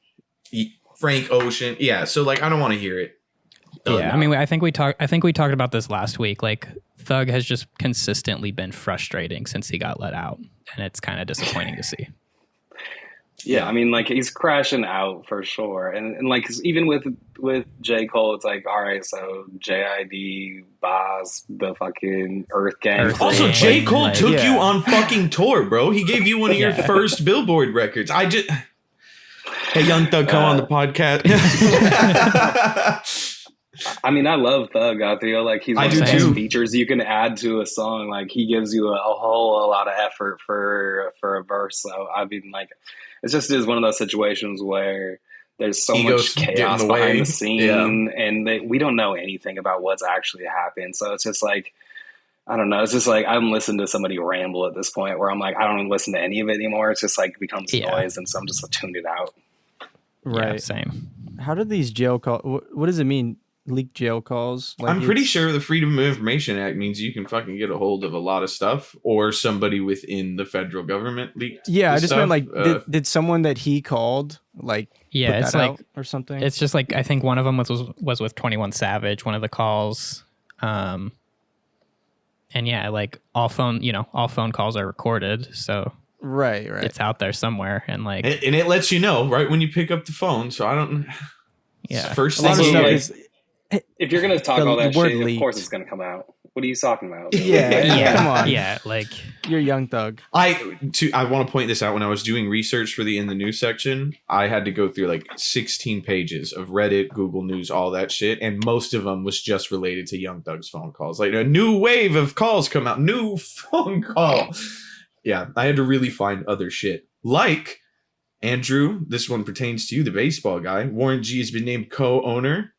[SPEAKER 1] Frank Ocean. Yeah, so like I don't want to hear it.
[SPEAKER 3] Yeah, I mean, I think we talked about this last week. Like, Thug has just consistently been frustrating since he got let out, and it's kind of disappointing to see.
[SPEAKER 5] Yeah, I mean, like, he's crashing out for sure, and like, even with J. Cole, it's like, all right, so JID, Boz, the fucking Earth Gang.
[SPEAKER 1] Also, J. Cole
[SPEAKER 3] like,
[SPEAKER 1] took you on fucking tour, bro. He gave you one of your first Billboard records. Hey, Young Thug, come on the podcast.
[SPEAKER 5] I mean, I love Thug. I feel like he's one of the best features you can add to a song. Like, he gives you a lot of effort for a verse. So, I mean, like, it just is one of those situations where there's so much chaos behind the scene, and we don't know anything about what's actually happened. So, it's just like, I don't know. It's just like I'm listening to somebody ramble at this point where I'm like, I don't even listen to any of it anymore. It's just like it becomes noise, and so I'm just tuned it out.
[SPEAKER 2] Right.
[SPEAKER 3] Yeah, same.
[SPEAKER 2] How do these jail calls? What does it mean? Leaked jail calls? Like,
[SPEAKER 1] I'm pretty sure the Freedom of Information Act means you can fucking get a hold of a lot of stuff, or somebody within the federal government leaked.
[SPEAKER 2] Yeah, I just
[SPEAKER 1] stuff.
[SPEAKER 2] meant like, did someone that he called like?
[SPEAKER 3] Yeah,
[SPEAKER 2] put
[SPEAKER 3] it's
[SPEAKER 2] that
[SPEAKER 3] like
[SPEAKER 2] out or something.
[SPEAKER 3] It's just like I think one of them was with 21 Savage. One of the calls, and yeah, like all phone calls are recorded, so
[SPEAKER 2] right,
[SPEAKER 3] it's out there somewhere, and like,
[SPEAKER 1] and it lets you know right when you pick up the phone. So I don't.
[SPEAKER 3] Yeah,
[SPEAKER 1] first
[SPEAKER 2] a lot of
[SPEAKER 1] thing
[SPEAKER 2] stuff
[SPEAKER 1] like,
[SPEAKER 2] is.
[SPEAKER 5] If you're gonna talk all that shit,
[SPEAKER 2] leaked.
[SPEAKER 5] of course it's gonna come out. What are you talking about?
[SPEAKER 2] Yeah, come on.
[SPEAKER 3] Yeah, like
[SPEAKER 2] You're Young Thug.
[SPEAKER 1] I want to point this out. When I was doing research for the In the News section, I had to go through like 16 pages of Reddit, Google News, all that shit, and most of them was just related to Young Thug's phone calls. Like a new wave of calls come out, new phone call. Yeah, I had to really find other shit. Like, Andrew, this one pertains to you, the baseball guy. Warren G has been named co-owner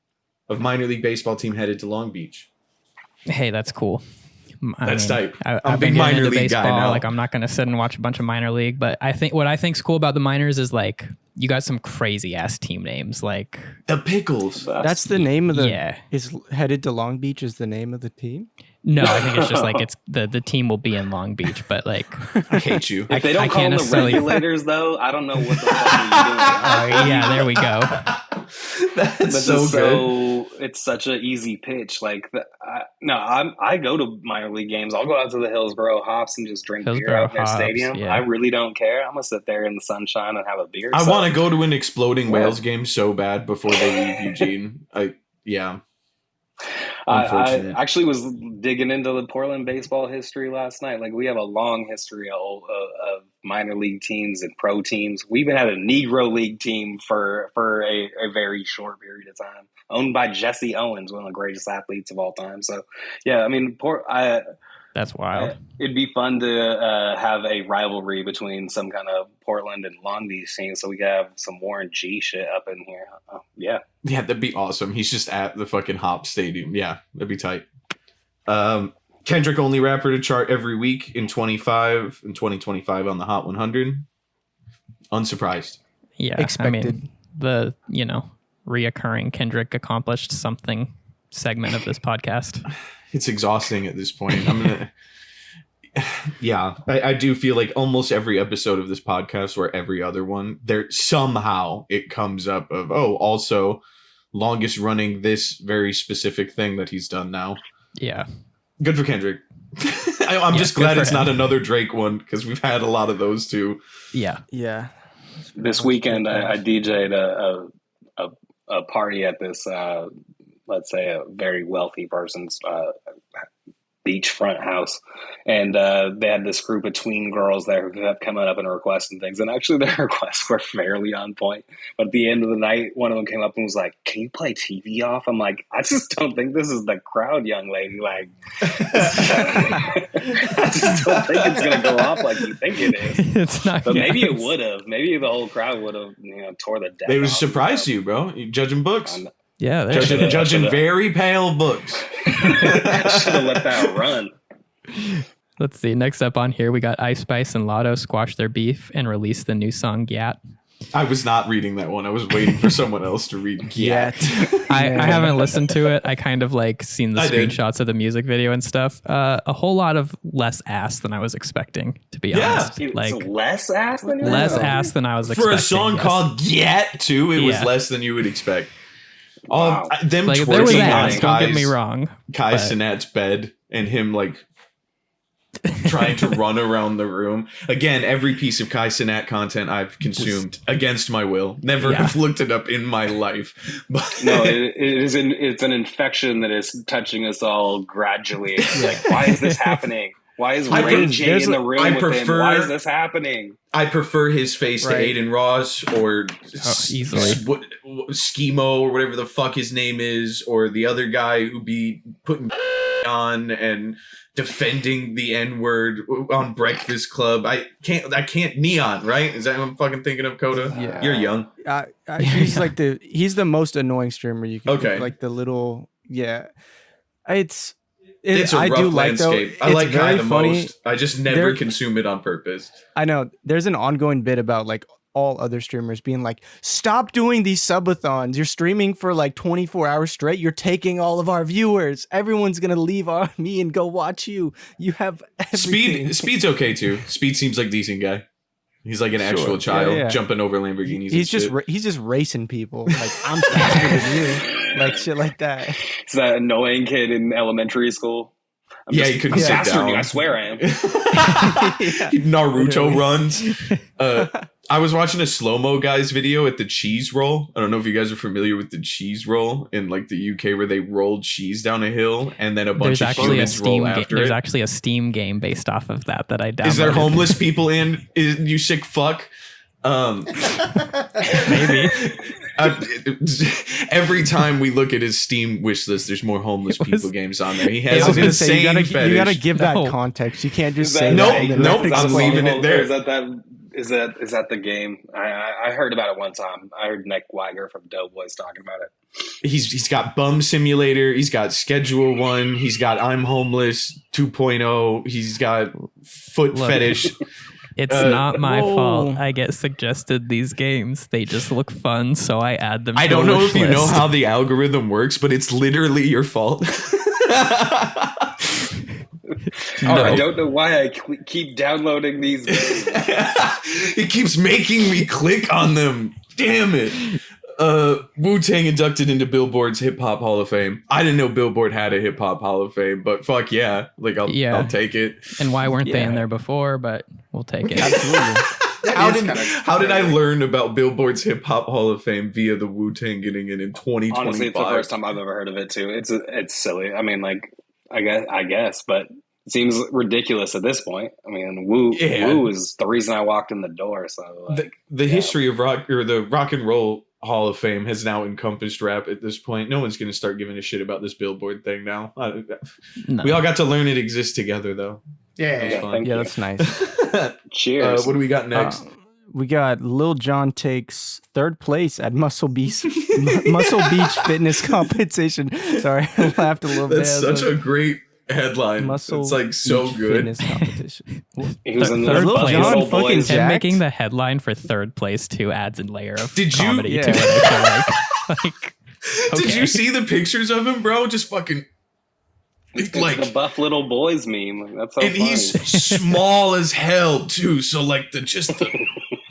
[SPEAKER 1] of minor league baseball team headed to Long Beach.
[SPEAKER 3] Hey, that's cool.
[SPEAKER 1] That's tight.
[SPEAKER 3] I've
[SPEAKER 1] I'm a
[SPEAKER 3] been
[SPEAKER 1] big minor
[SPEAKER 3] into
[SPEAKER 1] league
[SPEAKER 3] baseball.
[SPEAKER 1] guy now.
[SPEAKER 3] Like, I'm not going to sit and watch a bunch of minor league, but I think what I think's cool about the minors is like you got some crazy ass team names, like
[SPEAKER 1] the Pickles.
[SPEAKER 2] That's the name of the.
[SPEAKER 3] Yeah.
[SPEAKER 2] Is headed to Long Beach is the name of the team.
[SPEAKER 3] No, I think it's just like it's the team will be in Long Beach, but like
[SPEAKER 1] I hate you.
[SPEAKER 5] If they don't call them the regulators, though, I don't know what the fuck are you doing.
[SPEAKER 3] yeah, there we go.
[SPEAKER 1] That's so good.
[SPEAKER 5] It's such an easy pitch. Like, I go to minor league games. I'll go out to the Hillsborough Hops and just drink beer out in their stadium.
[SPEAKER 3] Yeah.
[SPEAKER 5] I really don't care. I'm gonna sit there in the sunshine and have a beer.
[SPEAKER 1] I want to go to an Exploding Whales game so bad before they leave Eugene.
[SPEAKER 5] I actually was digging into the Portland baseball history last night. Like, we have a long history of minor league teams and pro teams. We even had a Negro League team for a very short period of time, owned by Jesse Owens, one of the greatest athletes of all time. So, yeah, I mean,
[SPEAKER 3] that's wild.
[SPEAKER 5] It'd be fun to have a rivalry between some kind of Portland and Long Beach team, so we could have some Warren G shit up in here. Yeah,
[SPEAKER 1] that'd be awesome. He's just at the fucking Hop Stadium. Yeah, that'd be tight. Kendrick only rapper to chart every week in 2025 on the Hot 100. Unsurprised.
[SPEAKER 3] Yeah,
[SPEAKER 2] expected.
[SPEAKER 3] I mean, the reoccurring Kendrick accomplished something segment of this podcast.
[SPEAKER 1] It's exhausting at this point. I do feel like almost every episode of this podcast or every other one, there somehow it comes up of, also longest running this very specific thing that he's done now.
[SPEAKER 3] Yeah.
[SPEAKER 1] Good for Kendrick. I'm just glad it's not another Drake one because we've had a lot of those too.
[SPEAKER 3] Yeah.
[SPEAKER 2] Yeah.
[SPEAKER 5] This weekend I DJ'd a party at this let's say a very wealthy person's beachfront house, and they had this group of tween girls there who kept coming up and requesting things, and actually their requests were fairly on point. But at the end of the night, one of them came up and was like, "Can you play TV off?" I'm like, I just don't think this is the crowd, young lady. Like, I just don't think it's gonna go off like you think it is.
[SPEAKER 3] It's not.
[SPEAKER 5] But maybe it would have. Maybe the whole crowd would have, tore the deck.
[SPEAKER 1] They would
[SPEAKER 5] off.
[SPEAKER 1] surprise you, bro. You judging books.
[SPEAKER 3] Yeah,
[SPEAKER 1] judging very pale books.
[SPEAKER 5] Should have let that run.
[SPEAKER 3] Let's see. Next up on here, we got Ice Spice and Lotto squash their beef and release the new song Gat.
[SPEAKER 1] I was not reading that one. I was waiting for someone else to read Gat.
[SPEAKER 3] I haven't listened to it. I kind of like seen the screenshots of the music video and stuff. A whole lot of less ass than I was expecting, to be honest.
[SPEAKER 5] Like less ass than
[SPEAKER 3] ass than I was expecting.
[SPEAKER 1] For a song called Gat, too, it was less than you would expect.
[SPEAKER 5] Wow.
[SPEAKER 1] Them
[SPEAKER 3] like, there was ass,
[SPEAKER 1] on
[SPEAKER 3] don't get me wrong.
[SPEAKER 1] Kai Cenat's bed and him like trying to run around the room. Again, every piece of Kai Cenat content I've consumed against my will. Never have looked it up in my life. But
[SPEAKER 5] no, it's an infection that is touching us all gradually. Like, why is this happening? Why is Ray J in the room with him? Why is this happening?
[SPEAKER 1] I prefer his face to Aiden Ross or
[SPEAKER 3] easily
[SPEAKER 1] Schemo or whatever the fuck his name is, or the other guy who be putting on and defending the N-word on Breakfast Club. I can't Neon, right? Is that what I'm fucking thinking of, Coda?
[SPEAKER 2] Yeah.
[SPEAKER 1] You're young.
[SPEAKER 2] He's like he's the most annoying streamer you can
[SPEAKER 1] think,
[SPEAKER 2] like the little it's
[SPEAKER 1] a rough landscape. I like Kai the
[SPEAKER 2] funny.
[SPEAKER 1] most. I just never consume it on purpose.
[SPEAKER 2] I know. There's an ongoing bit about like all other streamers being like, stop doing these subathons. You're streaming for like 24 hours straight. You're taking all of our viewers. Everyone's going to leave on me and go watch you. You have everything.
[SPEAKER 1] Speed's okay too. Speed seems like a decent guy. He's like an actual child jumping over Lamborghinis.
[SPEAKER 2] He's just racing people. Like, I'm faster than you. Like shit like that.
[SPEAKER 5] Is that annoying kid in elementary school?
[SPEAKER 1] He couldn't sit down.
[SPEAKER 5] I swear I am.
[SPEAKER 1] Naruto runs. I was watching a slow-mo guys video at the cheese roll. I don't know if you guys are familiar with the cheese roll in like the UK where they roll cheese down a hill and then a bunch of humans roll after
[SPEAKER 3] There's actually a Steam game based off of that I downloaded.
[SPEAKER 1] Is there homeless people in? You sick fuck?
[SPEAKER 3] Maybe.
[SPEAKER 1] Every time we look at his Steam wish list, there's more homeless people games on there. He has
[SPEAKER 2] an insane
[SPEAKER 1] fetish.
[SPEAKER 2] You gotta give that context. You can't just say
[SPEAKER 1] nope. I'm leaving it there.
[SPEAKER 5] Is that the game? I heard about it one time. I heard Nick Weiger from Doughboys talking about it.
[SPEAKER 1] He's got Bum Simulator. He's got Schedule 1. He's got I'm Homeless 2.0. He's got Foot Fetish.
[SPEAKER 3] It's not my fault. I get suggested these games. They just look fun, so I add them.
[SPEAKER 1] I don't know if you know how the algorithm works, but it's literally your fault.
[SPEAKER 5] I don't know why I keep downloading these games.
[SPEAKER 1] It keeps making me click on them. Damn it. Wu-Tang inducted into Billboard's Hip Hop Hall of Fame. I didn't know Billboard had a Hip Hop Hall of Fame, but fuck yeah. Like, I'll take it.
[SPEAKER 3] And why weren't they in there before? But we'll take it.
[SPEAKER 1] Absolutely. How did I learn about Billboard's Hip Hop Hall of Fame via the Wu-Tang getting it in 2025?
[SPEAKER 5] Honestly, it's the first time I've ever heard of it, too. It's silly. I mean, like, I guess, but it seems ridiculous at this point. I mean, Wu is the reason I walked in the door. So like,
[SPEAKER 1] the history of rock, or the Rock and Roll Hall of Fame, has now encompassed rap at this point. No one's going to start giving a shit about this Billboard thing now. No. We all got to learn it exists together, though.
[SPEAKER 2] Yeah, that's nice.
[SPEAKER 5] Cheers.
[SPEAKER 1] What do we got next?
[SPEAKER 2] We got Lil Jon takes third place at Muscle Beach Fitness Competition. Sorry, I laughed a little bit.
[SPEAKER 1] That's such a great headline. It's like so
[SPEAKER 2] Beach
[SPEAKER 1] good.
[SPEAKER 2] Fitness Competition.
[SPEAKER 5] He was in
[SPEAKER 3] third
[SPEAKER 5] Lil
[SPEAKER 3] Jon
[SPEAKER 5] fucking
[SPEAKER 3] and making the headline for third place too adds a layer of comedy
[SPEAKER 2] Yeah.
[SPEAKER 3] to it. I feel like
[SPEAKER 1] Did you see the pictures of him, bro? Just fucking.
[SPEAKER 5] It's
[SPEAKER 1] like
[SPEAKER 5] the buff little boys meme. That's so
[SPEAKER 1] and
[SPEAKER 5] funny.
[SPEAKER 1] he's small as hell too. So like the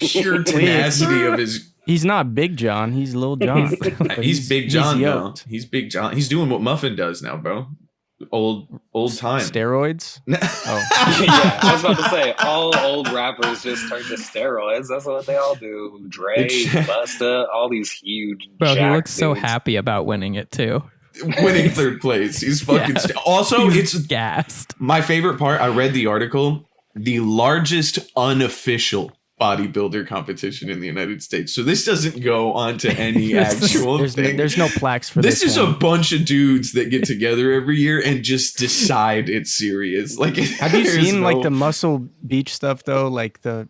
[SPEAKER 1] pure tenacity of his.
[SPEAKER 2] He's not Big John. He's Lil Jon.
[SPEAKER 1] He's Big John now. He's Big John. He's doing what Muffin does now, bro. Old time.
[SPEAKER 2] Steroids?
[SPEAKER 5] Yeah, I was about to say, all old rappers just turn to steroids. That's what they all do. Dre, Busta, all these huge.
[SPEAKER 3] Bro, he looks so
[SPEAKER 5] dudes.
[SPEAKER 3] happy about winning it too.
[SPEAKER 1] Winning third place. He's fucking. Also,
[SPEAKER 3] He's
[SPEAKER 1] it's
[SPEAKER 3] gassed.
[SPEAKER 1] My favorite part. I read the article. The largest unofficial bodybuilder competition in the United States. So this doesn't go on to any actual thing.
[SPEAKER 2] There's no plaques for this.
[SPEAKER 1] This is a bunch of dudes that get together every year and just decide it's serious. Like,
[SPEAKER 2] have you seen like the Muscle Beach stuff though? Like I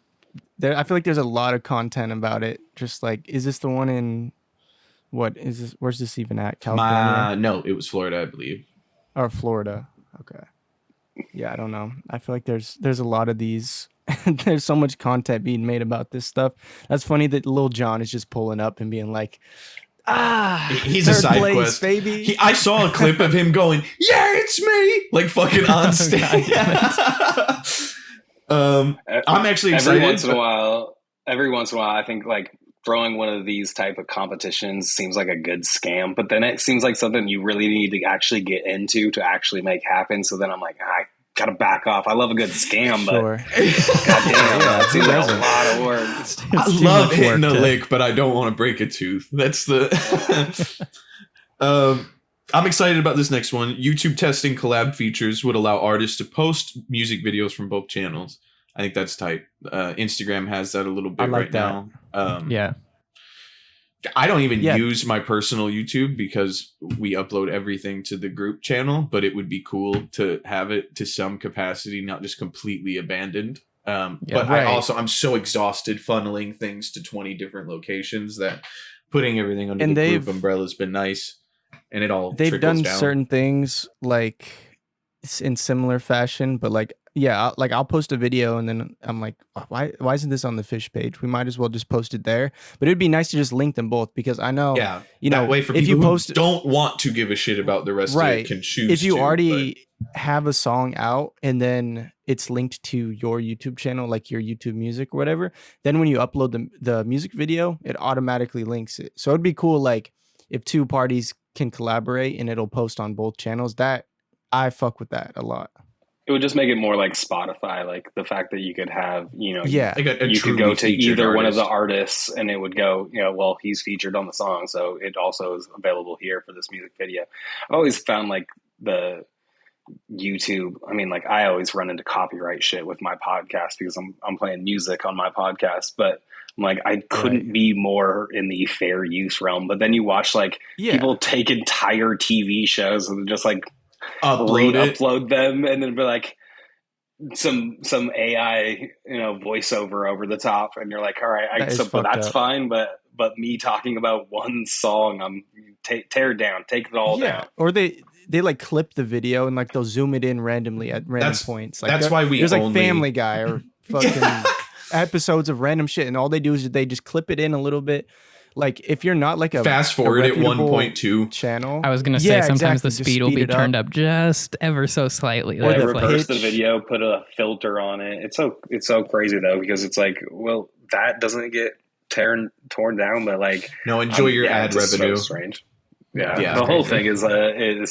[SPEAKER 2] feel like there's a lot of content about it. Just like, is this the one in What is this? Where's this even at? California?
[SPEAKER 1] No, it was Florida, I believe.
[SPEAKER 2] Or Florida. Okay. Yeah, I don't know. I feel like there's a lot of these. There's so much content being made about this stuff. That's funny that Lil Jon is just pulling up and being like,
[SPEAKER 1] he's a side
[SPEAKER 2] place,
[SPEAKER 1] quest,
[SPEAKER 2] baby.
[SPEAKER 1] I saw a clip of him going, "Yeah, it's me!" like fucking on stage. I'm actually excited.
[SPEAKER 5] Every once in a while, I think like throwing one of these type of competitions seems like a good scam, but then it seems like something you really need to actually get into to actually make happen. So then I'm like, I gotta back off. I love a good scam,
[SPEAKER 2] Sure.
[SPEAKER 5] but goddamn, it seems like a lot of work.
[SPEAKER 1] I love hitting a lick, but I don't want to break a tooth. That's the. I'm excited about this next one. YouTube testing collab features would allow artists to post music videos from both channels. I think that's tight. Instagram has that a little bit right now.
[SPEAKER 3] Yeah.
[SPEAKER 1] I don't even use my personal YouTube because we upload everything to the group channel, but it would be cool to have it to some capacity, not just completely abandoned. But I'm so exhausted funneling things to 20 different locations that putting everything under the group umbrella has been nice. And it all
[SPEAKER 2] they've done
[SPEAKER 1] down.
[SPEAKER 2] Certain things like in similar fashion, but like I'll post a video and then I'm like, why isn't this on the Fish page? We might as well just post it there. But it'd be nice to just link them both because I know
[SPEAKER 1] that way for
[SPEAKER 2] if
[SPEAKER 1] people
[SPEAKER 2] you post
[SPEAKER 1] who don't want to give a shit about the rest of it can choose.
[SPEAKER 2] If you already have a song out and then it's linked to your YouTube channel, like your YouTube music or whatever, then when you upload the music video, it automatically links it. So it'd be cool, like if two parties can collaborate and it'll post on both channels. That I fuck with that a lot.
[SPEAKER 5] It would just make it more like Spotify, like the fact that you could have,
[SPEAKER 1] like
[SPEAKER 5] you could go to either one of the artists and it would go, well, he's featured on the song, so it also is available here for this music video. I always found like the YouTube, I mean, like I always run into copyright shit with my podcast because I'm playing music on my podcast, but I'm like, I couldn't be more in the fair use realm. But then you watch like people take entire TV shows and just like upload them and then be like some AI voiceover over the top, and you're like, all right, that's fine, but me talking about one song, I'm tear it down, take it all down.
[SPEAKER 2] Or they like clip the video and like they'll zoom it in randomly at random points. Like
[SPEAKER 1] that's why there's
[SPEAKER 2] like Family Guy or fucking episodes of random shit, and all they do is they just clip it in a little bit. Like if you're not like a
[SPEAKER 1] fast forward at 1.2
[SPEAKER 2] channel,
[SPEAKER 3] I was gonna say sometimes the speed will be turned up just ever so slightly.
[SPEAKER 5] Or reverse the video, put a filter on it. It's so crazy though, because it's like, well, that doesn't get torn down, but like
[SPEAKER 1] enjoy your ad revenue.
[SPEAKER 5] So strange. Yeah, the whole thing is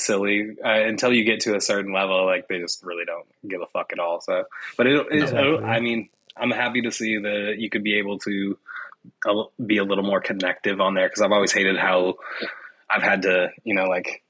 [SPEAKER 5] silly until you get to a certain level. Like they just really don't give a fuck at all. So, but I mean, I'm happy to see that you could be able to be a little more connective on there, because I've always hated how I've had to, like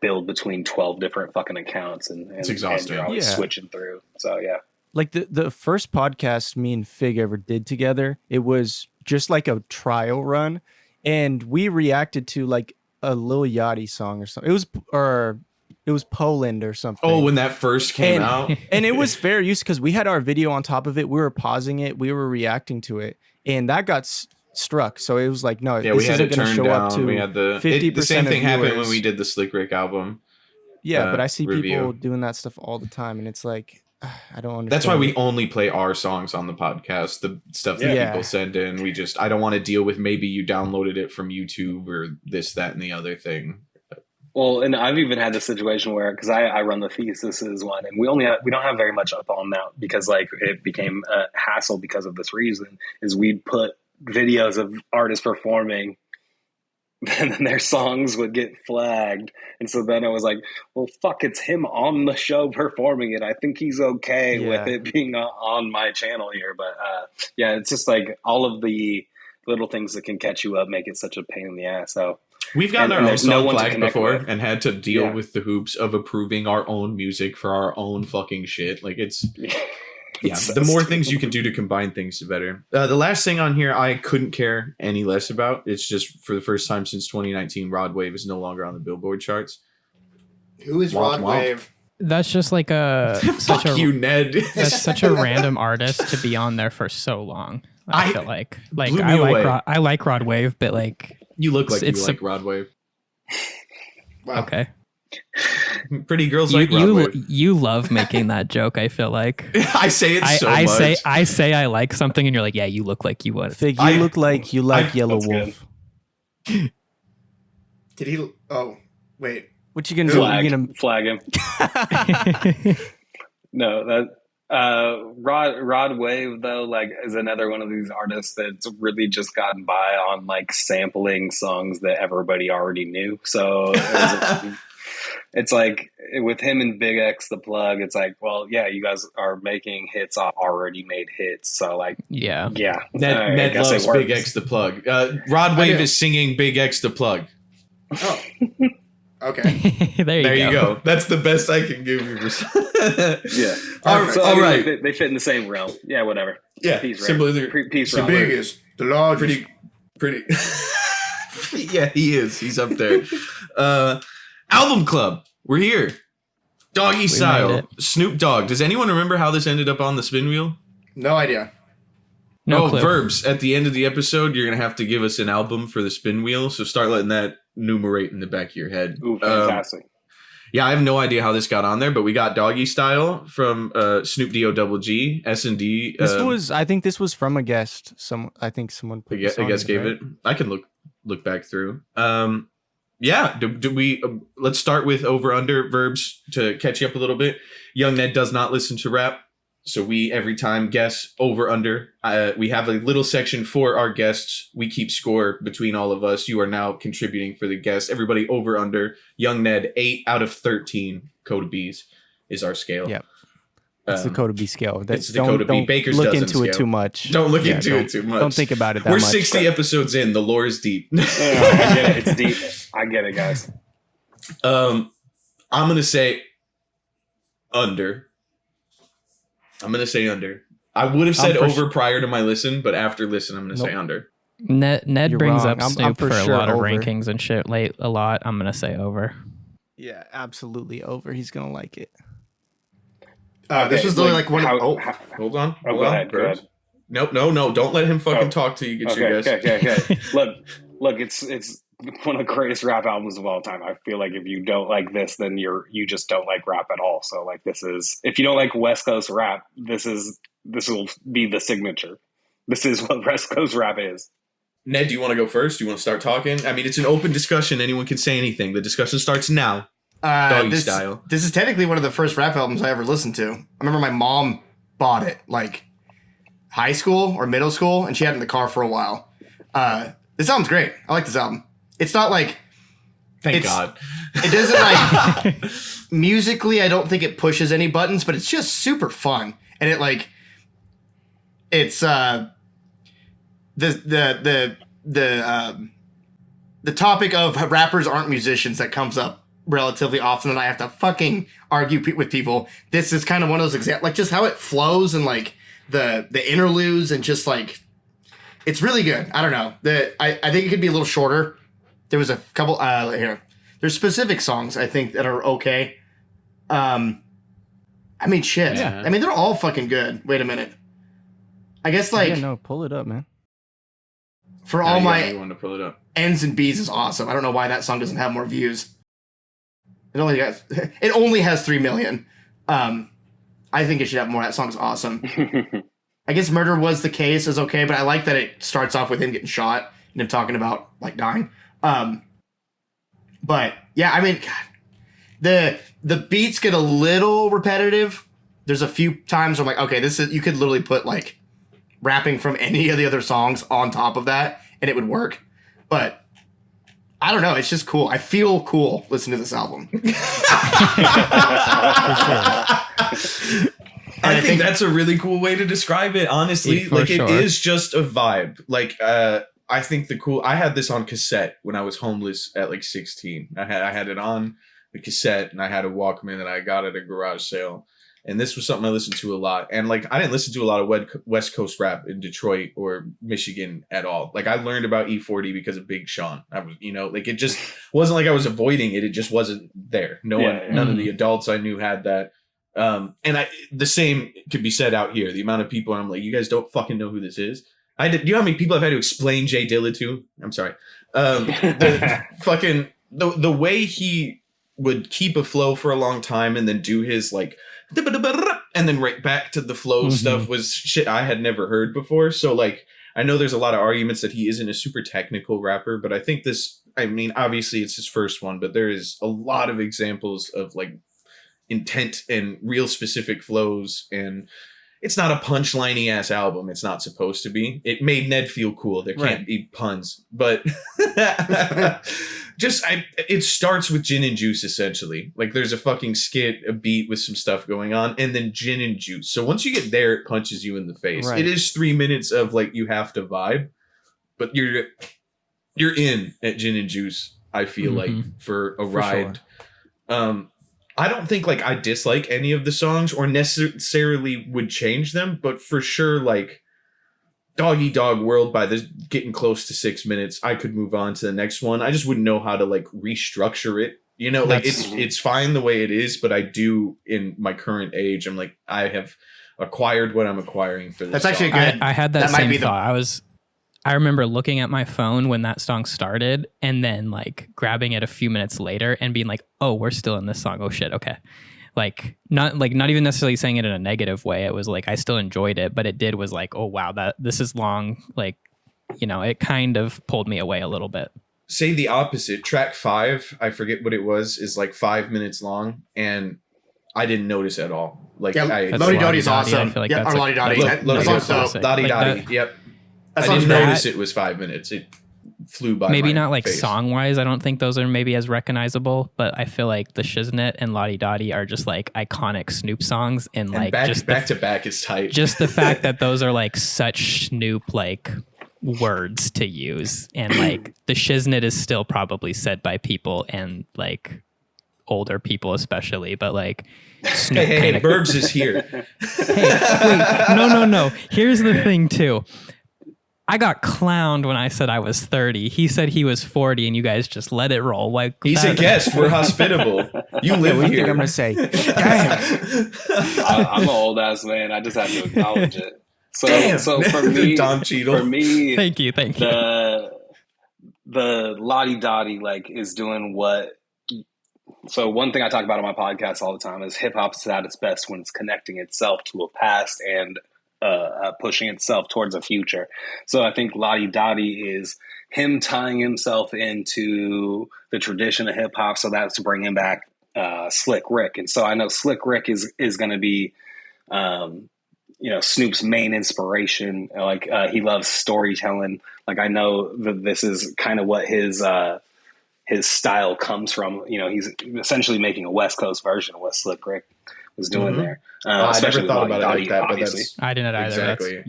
[SPEAKER 5] build between 12 different fucking accounts and
[SPEAKER 1] it's exhausting.
[SPEAKER 5] And you're always switching through. So yeah.
[SPEAKER 2] Like the first podcast me and Fig ever did together, it was just like a trial run, and we reacted to like a Lil Yachty song or something. It was Poland or something.
[SPEAKER 1] Oh, when that first came out.
[SPEAKER 2] And it was fair use because we had our video on top of it. We were pausing it. We were reacting to it. And that got struck. So it was like, no, this isn't going to show up to 50%.
[SPEAKER 1] The same thing happened when we did the Slick Rick album.
[SPEAKER 2] Yeah, but I see people doing that stuff all the time. And it's like, I don't understand.
[SPEAKER 1] That's why we only play our songs on the podcast. The stuff that people send in. I don't want to deal with maybe you downloaded it from YouTube or this, that, and the other thing.
[SPEAKER 5] Well, and I've even had this situation where, because I run the Thesis one, and we don't have very much up on that because like it became a hassle because of this reason. Is we'd put videos of artists performing, and then their songs would get flagged, and so then it was like, well, fuck, it's him on the show performing it. I think he's okay with it being on my channel here, but it's just like all of the little things that can catch you up make it such a pain in the ass. So.
[SPEAKER 1] We've gotten our own song flagged before and had to deal with the hoops of approving our own music for our own fucking shit. Like it's the more things you can do to combine things, the better. The last thing on here I couldn't care any less about. It's just for the first time since 2019, Rod Wave is no longer on the Billboard charts.
[SPEAKER 4] Who is Rod Wave?
[SPEAKER 3] That's just like
[SPEAKER 1] you, Ned.
[SPEAKER 3] That's such a random artist to be on there for so long. I feel like
[SPEAKER 1] I
[SPEAKER 3] like Rod Wave, but like
[SPEAKER 1] You look like
[SPEAKER 3] It's
[SPEAKER 1] you like Rod Wave.
[SPEAKER 4] Wow.
[SPEAKER 3] Okay.
[SPEAKER 1] Pretty girls like Rod Wave.
[SPEAKER 3] You love making that joke, I feel like.
[SPEAKER 1] I say it so much.
[SPEAKER 3] I say I like something and you're like, yeah, you look like you would.
[SPEAKER 2] Fig, you look like you like Yellow Wolf.
[SPEAKER 4] Did he? Oh, wait.
[SPEAKER 2] What you gonna do? You gonna
[SPEAKER 5] flag him? No, that Rod Wave though, like, is another one of these artists that's really just gotten by on like sampling songs that everybody already knew. So it's like with him and Big X the Plug, it's like, well, yeah, you guys are making hits off already made hits. So like,
[SPEAKER 3] yeah.
[SPEAKER 1] Ned loves Big X the Plug. Rod Wave is singing Big X the Plug.
[SPEAKER 4] Oh. Okay.
[SPEAKER 3] there you go.
[SPEAKER 1] That's the best I can give you.
[SPEAKER 5] Yeah.
[SPEAKER 1] All right.
[SPEAKER 5] They fit in the same realm. Yeah, whatever.
[SPEAKER 1] Yeah.
[SPEAKER 5] Peace,
[SPEAKER 4] Peace, the biggest, the largest.
[SPEAKER 1] Pretty. Yeah, he is. He's up there. Album Club. We're here. Doggystyle. Snoop Dogg. Does anyone remember how this ended up on the spin wheel?
[SPEAKER 4] No idea.
[SPEAKER 3] No clue.
[SPEAKER 1] Verbz. At the end of the episode, you're going to have to give us an album for the spin wheel. So start letting that numerate in the back of your head.
[SPEAKER 5] Ooh, fantastic.
[SPEAKER 1] Yeah, I have no idea how this got on there, but we got Doggystyle from Snoop D-O-double-G, S&D.
[SPEAKER 2] I think this was from a guest. I think someone put
[SPEAKER 1] I guess gave it. I can look back through. Yeah, do we let's start with over under Verbz to catch you up a little bit. Young Ned does not listen to rap, so we every time guess over under. We have a little section for our guests. We keep score between all of us. You are now contributing for the guests. Everybody over under. Young Ned 8 out of 13 Coda B's is our scale.
[SPEAKER 2] Yep. It's the Coda B scale.
[SPEAKER 1] It's the Coda B. Baker's
[SPEAKER 2] look
[SPEAKER 1] dozen
[SPEAKER 2] into it
[SPEAKER 1] scale.
[SPEAKER 2] too much.
[SPEAKER 1] Don't look into it too much.
[SPEAKER 2] Don't think about it that
[SPEAKER 1] We're
[SPEAKER 2] much.
[SPEAKER 1] 60 episodes in. The lore is deep.
[SPEAKER 5] Yeah, I get it. It's deep. I get it, guys.
[SPEAKER 1] I'm gonna say under. I would have said over prior to my listen, but after listen, I'm gonna say under.
[SPEAKER 3] Ned brings
[SPEAKER 2] wrong.
[SPEAKER 3] up Snoop for a lot of
[SPEAKER 2] over.
[SPEAKER 3] rankings and shit a lot. I'm gonna say over.
[SPEAKER 2] Yeah, absolutely over. He's gonna like it.
[SPEAKER 4] This was literally like one of...
[SPEAKER 1] Hold on.
[SPEAKER 5] Go ahead.
[SPEAKER 1] Nope, no. Don't let him fucking talk till you get your guess.
[SPEAKER 5] Okay. Look, it's one of the greatest rap albums of all time. I feel like if you don't like this, then you just don't like rap at all. So like if you don't like West Coast rap, this will be the signature. This is what West Coast rap is.
[SPEAKER 1] Ned, do you want to go first? Do you want to start talking? I mean, it's an open discussion. Anyone can say anything. The discussion starts now. Doggystyle.
[SPEAKER 4] This is technically one of the first rap albums I ever listened to. I remember my mom bought it like high school or middle school, and she had it in the car for a while. This album's great. I like this album. It's not like...
[SPEAKER 1] Thank God.
[SPEAKER 4] It doesn't like... musically, I don't think it pushes any buttons, but it's just super fun. And it like... It's... the topic of rappers aren't musicians that comes up relatively often, and I have to fucking argue with people. This is kind of one of those examples, like just how it flows and like the interludes and just like it's really good. I don't know. I think it could be a little shorter. There was a couple here. There's specific songs I think that are okay. I mean shit.
[SPEAKER 1] Yeah.
[SPEAKER 4] I mean they're all fucking good. Wait a minute. I guess like
[SPEAKER 2] pull it up, man.
[SPEAKER 4] For all my
[SPEAKER 1] want to pull it up.
[SPEAKER 4] Ends and B's is awesome. I don't know why that song doesn't have more views. It only has 3 million. I think it should have more. That song's awesome. I guess Murder Was the Case is okay, but I like that it starts off with him getting shot and him talking about like dying. But yeah, I mean, God, the beats get a little repetitive. There's a few times where I'm like, okay, you could literally put like rapping from any of the other songs on top of that and it would work. But I don't know. It's just cool. I feel cool listening to this album.
[SPEAKER 1] I think that's a really cool way to describe it, honestly.
[SPEAKER 3] Yeah,
[SPEAKER 1] like, it is just a vibe. Like, I think I had this on cassette when I was homeless at like 16. I had it on the cassette and I had a Walkman that I got at a garage sale. And this was something I listened to a lot. And like, I didn't listen to a lot of West Coast rap in Detroit or Michigan at all. Like, I learned about E40 because of Big Sean. I was, like, it just wasn't like I was avoiding it. It just wasn't there. None of the adults I knew had that. And the same could be said out here. The amount of people I'm like, you guys don't fucking know who this is. You know how many people I've had to explain Jay Dilla to? I'm sorry. The way he would keep a flow for a long time and then do his like, and then right back to the flow stuff was shit I had never heard before. So like, I know there's a lot of arguments that he isn't a super technical rapper, but I think obviously it's his first one, but there is a lot of examples of like intent and real specific flows, and it's not a punchliney ass album. It's not supposed to be. It made Ned feel cool. There can't be puns, but it starts with gin and juice essentially. Like there's a fucking skit, a beat with some stuff going on, and then gin and juice. So once you get there, it punches you in the face. Right. It is 3 minutes of like you have to vibe, but you're in at gin and juice. I feel like for a ride. Sure. I don't think like I dislike any of the songs or necessarily would change them, but for sure, like Doggy Dog World by this getting close to 6 minutes, I could move on to the next one. I just wouldn't know how to like restructure it. You know, like it's fine the way it is, but I do in my current age, I'm like, I have acquired what I'm acquiring for this.
[SPEAKER 4] That's actually good.
[SPEAKER 3] I had that same thought. I remember looking at my phone when that song started and then like grabbing it a few minutes later and being like, oh, we're still in this song. Oh shit. Okay. Like not even necessarily saying it in a negative way. It was like, I still enjoyed it, but it was like, oh wow, this is long. Like, you know, it kind of pulled me away a little bit.
[SPEAKER 1] Say the opposite. Track 5, I forget what it was, is like 5 minutes long and I didn't notice at all. Like
[SPEAKER 4] Lodi Dotti's awesome.
[SPEAKER 3] I feel like
[SPEAKER 4] that's
[SPEAKER 3] Lodi
[SPEAKER 4] Dottie.
[SPEAKER 1] Lodi Dottie. Yep. I didn't notice it was 5 minutes. It flew by.
[SPEAKER 3] Maybe not like
[SPEAKER 1] face.
[SPEAKER 3] song wise. I don't think those are maybe as recognizable, but I feel like the Shiznit and Lodi Dottie are just like iconic Snoop songs. And like
[SPEAKER 1] back to back is tight.
[SPEAKER 3] Just the fact that those are like such Snoop like words to use. And like the Shiznit is still probably said by people and like older people especially, but like Snoop
[SPEAKER 1] hey, Verbz is here.
[SPEAKER 3] Hey, wait, no. Here's the thing too. I got clowned when I said I was 30. He said he was 40, and you guys just let it roll. Like
[SPEAKER 1] he's a guest. We're hospitable. You live here.
[SPEAKER 2] Think I'm gonna say, damn.
[SPEAKER 5] I'm an old ass man. I just have to acknowledge it. So for me,
[SPEAKER 1] Don Cheadle.
[SPEAKER 5] For me,
[SPEAKER 3] thank you.
[SPEAKER 5] The Lodi Dottie like is doing what. So one thing I talk about on my podcast all the time is hip hop is at its best when it's connecting itself to a past and pushing itself towards a future. So I think Lodi Dottie is him tying himself into the tradition of hip hop. So that's bringing back Slick Rick. And so I know Slick Rick is going to be, Snoop's main inspiration. Like he loves storytelling. Like I know that this is kind of what his style comes from. You know, he's essentially making a West Coast version of what Slick Rick was doing there.
[SPEAKER 1] I never thought about it like that,
[SPEAKER 5] obviously.
[SPEAKER 3] I didn't either.
[SPEAKER 1] Exactly.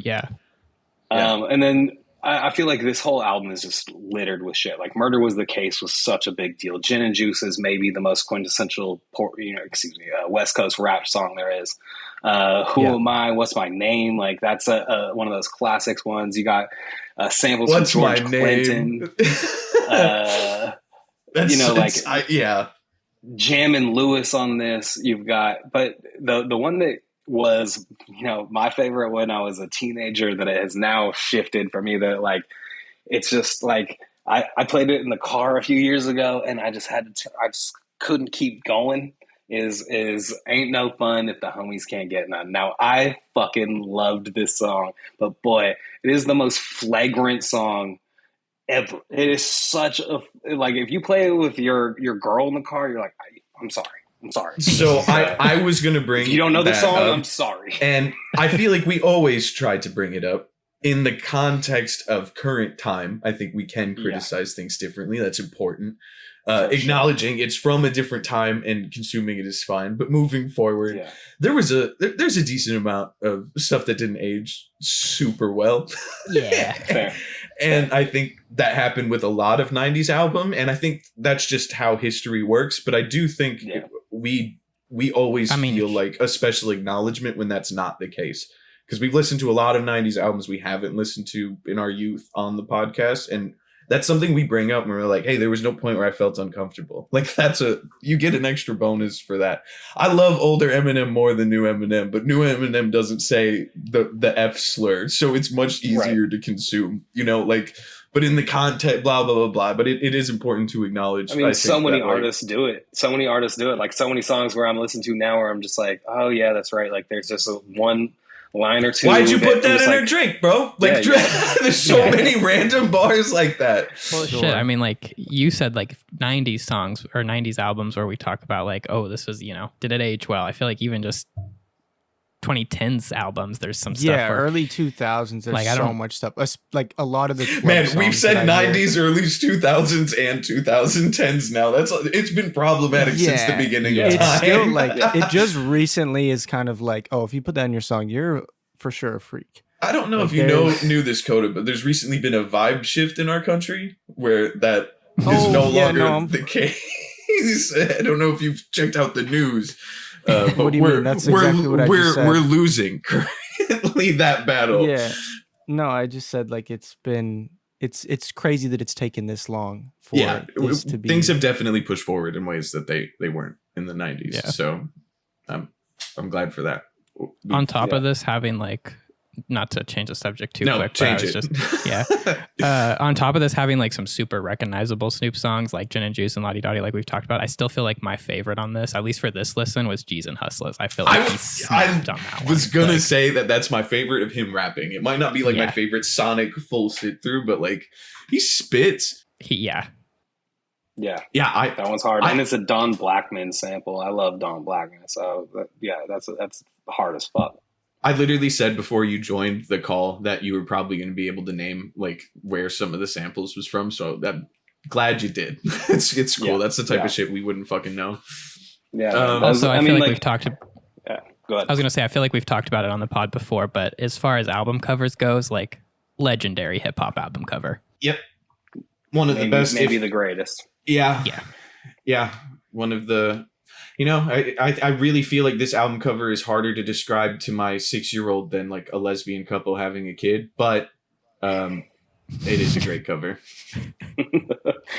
[SPEAKER 3] And
[SPEAKER 5] then I feel like this whole album is just littered with shit. Like Murder Was the Case was such a big deal. Gin and Juice is maybe the most quintessential, West Coast rap song there is. Who Am I? What's My Name? Like that's one of those classics ones. You got samples from George Clinton. Jammin' Lewis on this. You've got, but the one that was, my favorite when I was a teenager that it has now shifted for me that like, it's just like, I played it in the car a few years ago and I just I just couldn't keep going is Ain't No Fun If the Homies Can't Get None. Now I fucking loved this song, but boy, it is the most flagrant song ever. It is such a, like, if you play it with your girl in the car, you're like, I'm sorry.
[SPEAKER 1] So I was going to bring,
[SPEAKER 5] if you don't know the song,
[SPEAKER 1] up,
[SPEAKER 5] I'm sorry.
[SPEAKER 1] And I feel like we always try to bring it up in the context of current time. I think we can criticize things differently. That's important. Acknowledging it's from a different time and consuming it is fine. But moving forward, there's a decent amount of stuff that didn't age super well.
[SPEAKER 3] Yeah.
[SPEAKER 5] Fair.
[SPEAKER 1] And I think that happened with a lot of 90s album. And I think that's just how history works. But I do think we always feel like a special acknowledgement when that's not the case. Because we've listened to a lot of 90s albums we haven't listened to in our youth on the podcast. And that's something we bring up when we're like, hey, there was no point where I felt uncomfortable. Like you get an extra bonus for that. I love older Eminem more than new Eminem, but new Eminem doesn't say the F slur, so it's much easier to consume, like, but in the context, blah, blah, blah, blah. But it is important to acknowledge.
[SPEAKER 5] I mean, so many artists do it. So many artists do it. Like so many songs where I'm listening to now where I'm just like, oh yeah, that's right. Like there's just one line or two.
[SPEAKER 1] Why'd you put that in her drink, bro? Like, there's so many random bars like that.
[SPEAKER 3] Well, shit. I mean, like you said, like 90s songs or 90s albums where we talk about like, oh, this was, did it age well? I feel like even just 2010s albums, there's some stuff.
[SPEAKER 2] Yeah, early 2000s. There's
[SPEAKER 3] like,
[SPEAKER 2] so much stuff. Like a lot of the
[SPEAKER 1] man, we've said 90s, early 2000s, and 2010s. Now it's been problematic since the beginning of time.
[SPEAKER 2] It's still like it just recently is kind of like, oh, if you put that in your song, you're for sure a freak.
[SPEAKER 1] I don't know if you knew this, Coda, but there's recently been a vibe shift in our country where that is no longer the case. I don't know if you've checked out the news. But
[SPEAKER 2] what do you mean? That's exactly what I just said.
[SPEAKER 1] We're losing currently that battle.
[SPEAKER 2] Yeah. No, I just said like it's crazy that it's taken this long for this to be.
[SPEAKER 1] Things have definitely pushed forward in ways that they weren't in the 90s. Yeah. So I'm glad for that.
[SPEAKER 3] On top of this, having like, not to change the subject too quick,
[SPEAKER 1] change
[SPEAKER 3] but on top of this, having like some super recognizable Snoop songs like Gin and Juice and Lottie Dottie, like we've talked about, I still feel like my favorite on this, at least for this listen, was G's and Hustlers. I feel like
[SPEAKER 1] I was gonna say that's my favorite of him rapping. It might not be like my favorite sonic full sit through, but like he spits.
[SPEAKER 5] That one's hard, and it's a Don Blackman sample. I love Don Blackman, so that's hard as fuck.
[SPEAKER 1] I literally said before you joined the call that you were probably going to be able to name like where some of the samples was from. So I'm glad you did. It's cool. That's the type of shit we wouldn't fucking know.
[SPEAKER 3] Yeah. Also, I feel like we've talked. Yeah. Go ahead. I was going to say, I feel like we've talked about it on the pod before, but as far as album covers goes, like legendary hip hop album cover.
[SPEAKER 1] Yep. One of the best,
[SPEAKER 5] maybe the greatest.
[SPEAKER 1] Yeah. One of the. I really feel like this album cover is harder to describe to my 6-year-old than like a lesbian couple having a kid, but it is a great cover.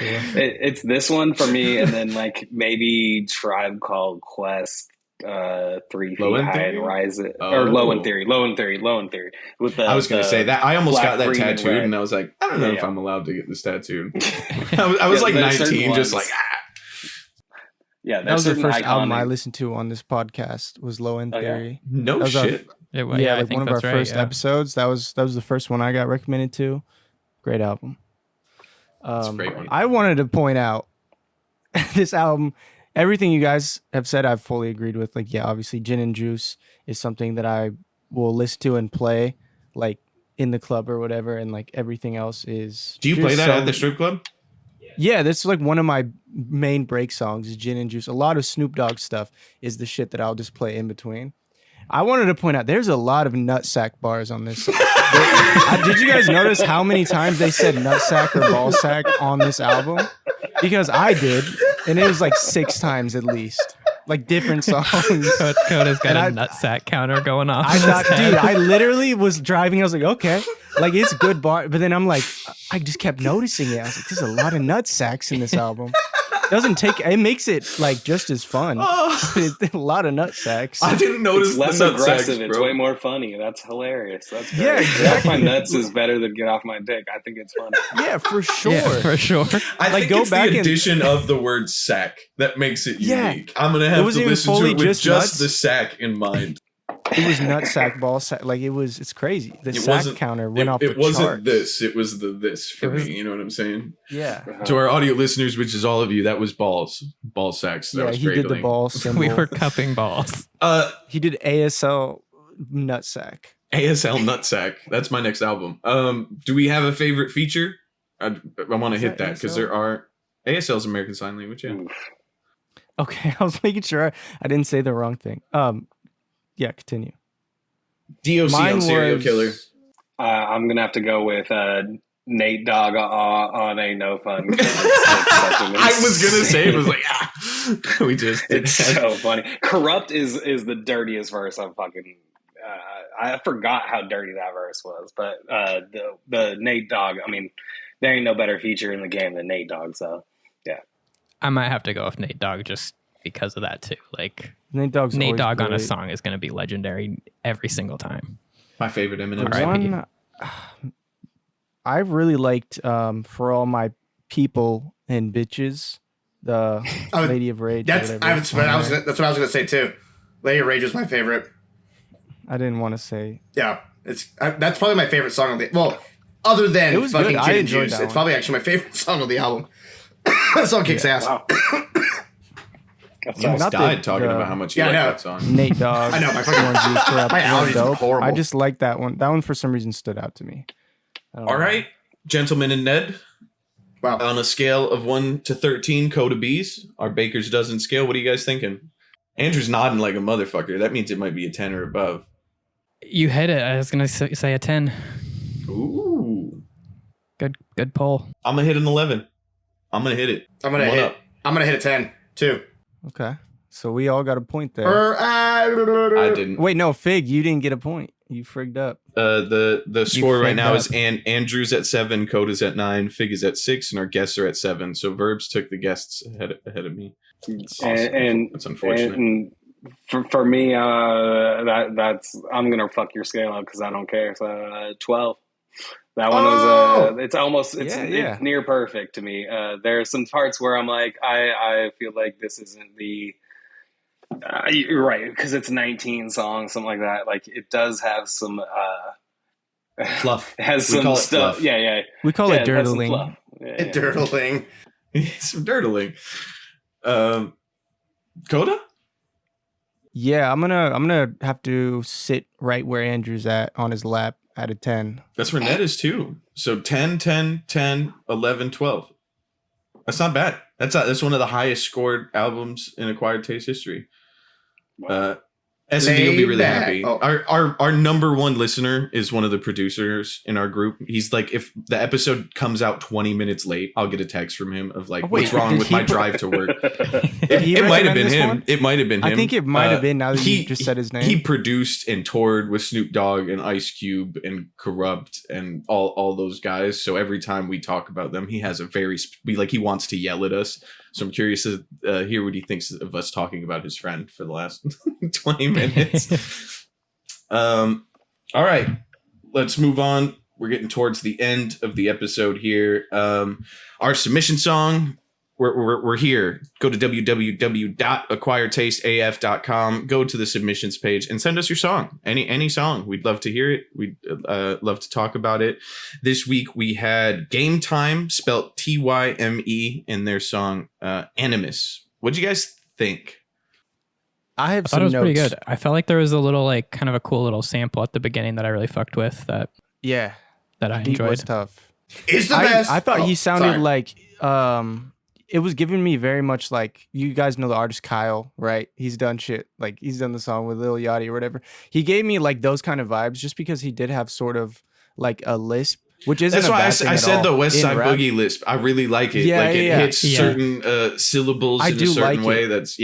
[SPEAKER 5] It's this one for me, and then like maybe Tribe Called Quest, 3 Feet High and Rise It, or Low in Theory. With the,
[SPEAKER 1] I was going to say that I almost got that tattooed, and I was like, I don't know if I'm allowed to get this tattooed. I was like 19, just like
[SPEAKER 2] Yeah, that was the first album I listened to on this podcast. Was Low End Theory.
[SPEAKER 1] No shit.
[SPEAKER 2] Like one of our first episodes. That was the first one I got recommended to. Great album.
[SPEAKER 1] It's a great one.
[SPEAKER 2] I wanted to point out this album. Everything you guys have said, I've fully agreed with. Like, obviously, Gin and Juice is something that I will listen to and play, like in the club or whatever. And like everything else is.
[SPEAKER 1] Do you play that at the strip club?
[SPEAKER 2] Yeah, that's like one of my main break songs is Gin and Juice. A lot of Snoop Dogg stuff is the shit that I'll just play in between. I wanted to point out there's a lot of nutsack bars on this. Did you guys notice how many times they said nutsack or ballsack on this album? Because I did, and it was like 6 times at least. Like different songs.
[SPEAKER 3] Coda's got a nutsack counter going off.
[SPEAKER 2] I thought, dude, I literally was driving. I was like, okay, like it's good bar. But then I'm like, I just kept noticing it. I was like, there's a lot of nutsacks in this album. It makes it like just as fun. A lot of nutsacks.
[SPEAKER 1] I didn't notice.
[SPEAKER 5] It's less aggressive. It's way more funny. That's hilarious. That's great. Exactly. Get off my nuts is better than get off my dick. I think it's funny.
[SPEAKER 2] Yeah, for sure.
[SPEAKER 1] I think it's the addition of the word sack that makes it unique. I'm gonna have to listen to it with just the sack in mind.
[SPEAKER 2] It was nutsack, ball sack. Like it's crazy. The sack counter went off the charts. It wasn't
[SPEAKER 1] this. It was this for me. You know what I'm saying?
[SPEAKER 2] Yeah.
[SPEAKER 1] To our audio listeners, which is all of you, that was balls. Ball sacks. That was
[SPEAKER 2] he did the ball symbol.
[SPEAKER 3] We were cupping balls.
[SPEAKER 2] He did ASL nutsack.
[SPEAKER 1] ASL nutsack. That's my next album. Do we have a favorite feature? I want to hit that because there are ASL's American Sign Language. Yeah.
[SPEAKER 2] Okay, I was making sure I didn't say the wrong thing. Yeah, continue.
[SPEAKER 1] DOC on Serial Killer.
[SPEAKER 5] I'm going to have to go with Nate Dogg on Ain't No Fun. I
[SPEAKER 1] was going to say, it was like, we just
[SPEAKER 5] It's so funny. Corrupt is the dirtiest verse I'm fucking... I forgot how dirty that verse was, but the Nate Dogg, I mean, there ain't no better feature in the game than Nate Dogg. So yeah,
[SPEAKER 3] I might have to go with Nate Dogg just because of that too. Like
[SPEAKER 2] Nate Dogg
[SPEAKER 3] on a song is going to be legendary every single time.
[SPEAKER 1] My favorite Eminem.
[SPEAKER 2] One, I really liked For All My People and Bitches, the Lady of Rage.
[SPEAKER 4] That's what I was gonna say too. Lady of Rage was my favorite.
[SPEAKER 2] I didn't want to say.
[SPEAKER 4] Yeah, that's probably my favorite song on the. Well, other than
[SPEAKER 2] it was
[SPEAKER 4] fucking
[SPEAKER 2] good.
[SPEAKER 4] Gin and Juice, it's probably actually my favorite song on the album. That song kicks ass.
[SPEAKER 5] Wow.
[SPEAKER 1] You almost died talking about how much you like that song.
[SPEAKER 2] Nate Dogg.
[SPEAKER 4] I know my allergies are horrible.
[SPEAKER 2] I just like that one. That one for some reason stood out to me.
[SPEAKER 1] All right, gentlemen and Ned.
[SPEAKER 4] Wow.
[SPEAKER 1] On a scale of 1 to 13, Coda B's, our Baker's Dozen scale, what are you guys thinking? Andrew's nodding like a motherfucker. That means it might be a 10 or above.
[SPEAKER 3] You hit it. I was going to say a 10.
[SPEAKER 1] Ooh.
[SPEAKER 3] Good poll.
[SPEAKER 1] I'm going to hit an 11. I'm going to hit it.
[SPEAKER 4] I'm going to hit a 10 too.
[SPEAKER 2] Okay. So we all got a point there.
[SPEAKER 1] I didn't.
[SPEAKER 2] Wait, no, Fig, you didn't get a point. You frigged up.
[SPEAKER 1] The score right now is Andrew's at 7, Coda's at 9, Fig is at 6, and our guests are at 7. So Verbz took the guests ahead of me. Awesome.
[SPEAKER 5] And
[SPEAKER 1] it's unfortunate.
[SPEAKER 5] And for me, that's I'm gonna fuck your scale up because I don't care. So 12. That one was it's near perfect to me. There are some parts where I'm like, I feel like this isn't the. You're right, because it's 19 songs, something like that. Like it does have some
[SPEAKER 1] fluff.
[SPEAKER 5] It has some stuff.
[SPEAKER 1] Fluff.
[SPEAKER 5] Yeah.
[SPEAKER 2] We call it dirtling.
[SPEAKER 4] Dirtling.
[SPEAKER 1] Some dirtling. Coda?
[SPEAKER 2] Yeah, I'm gonna have to sit right where Andrew's at on his lap at a 10.
[SPEAKER 1] That's where Ned is too. So 10, 10, 10, 11, 12. That's not bad. That's one of the highest scored albums in Acquired Taste history. S&D will be really happy. Oh. Our number one listener is one of the producers in our group. He's like, if the episode comes out 20 minutes late, I'll get a text from him of like, what's wrong with my drive to work? It might have been him. One? It might have been him.
[SPEAKER 2] I think it might have been now that you just said his name.
[SPEAKER 1] He produced and toured with Snoop Dogg and Ice Cube and Corrupt and all those guys. So every time we talk about them, he has he wants to yell at us. So I'm curious to hear what he thinks of us talking about his friend for the last 20 minutes. All right, let's move on. We're getting towards the end of the episode here. Our submission song, we're here. Go to www.acquiredtasteaf.com. Go to the submissions page and send us your song. Any song. We'd love to hear it. We'd love to talk about it. This week we had Game Time, spelled Tyme, in their song Animus. What'd you guys think?
[SPEAKER 3] I thought it was pretty good. I felt like there was a little like kind of a cool little sample at the beginning that I really fucked with. That I enjoyed.
[SPEAKER 2] Was tough.
[SPEAKER 4] It's the best.
[SPEAKER 2] I thought he sounded like it was giving me very much like, you guys know the artist Kyle, right? He's done shit. Like he's done the song with Lil Yachty or whatever. He gave me like those kind of vibes just because he did have sort of like a lisp, which isn't.
[SPEAKER 1] That's why I said the West Side Boogie lisp. I really like it.
[SPEAKER 2] Yeah,
[SPEAKER 1] it hits certain syllables in a certain way. That's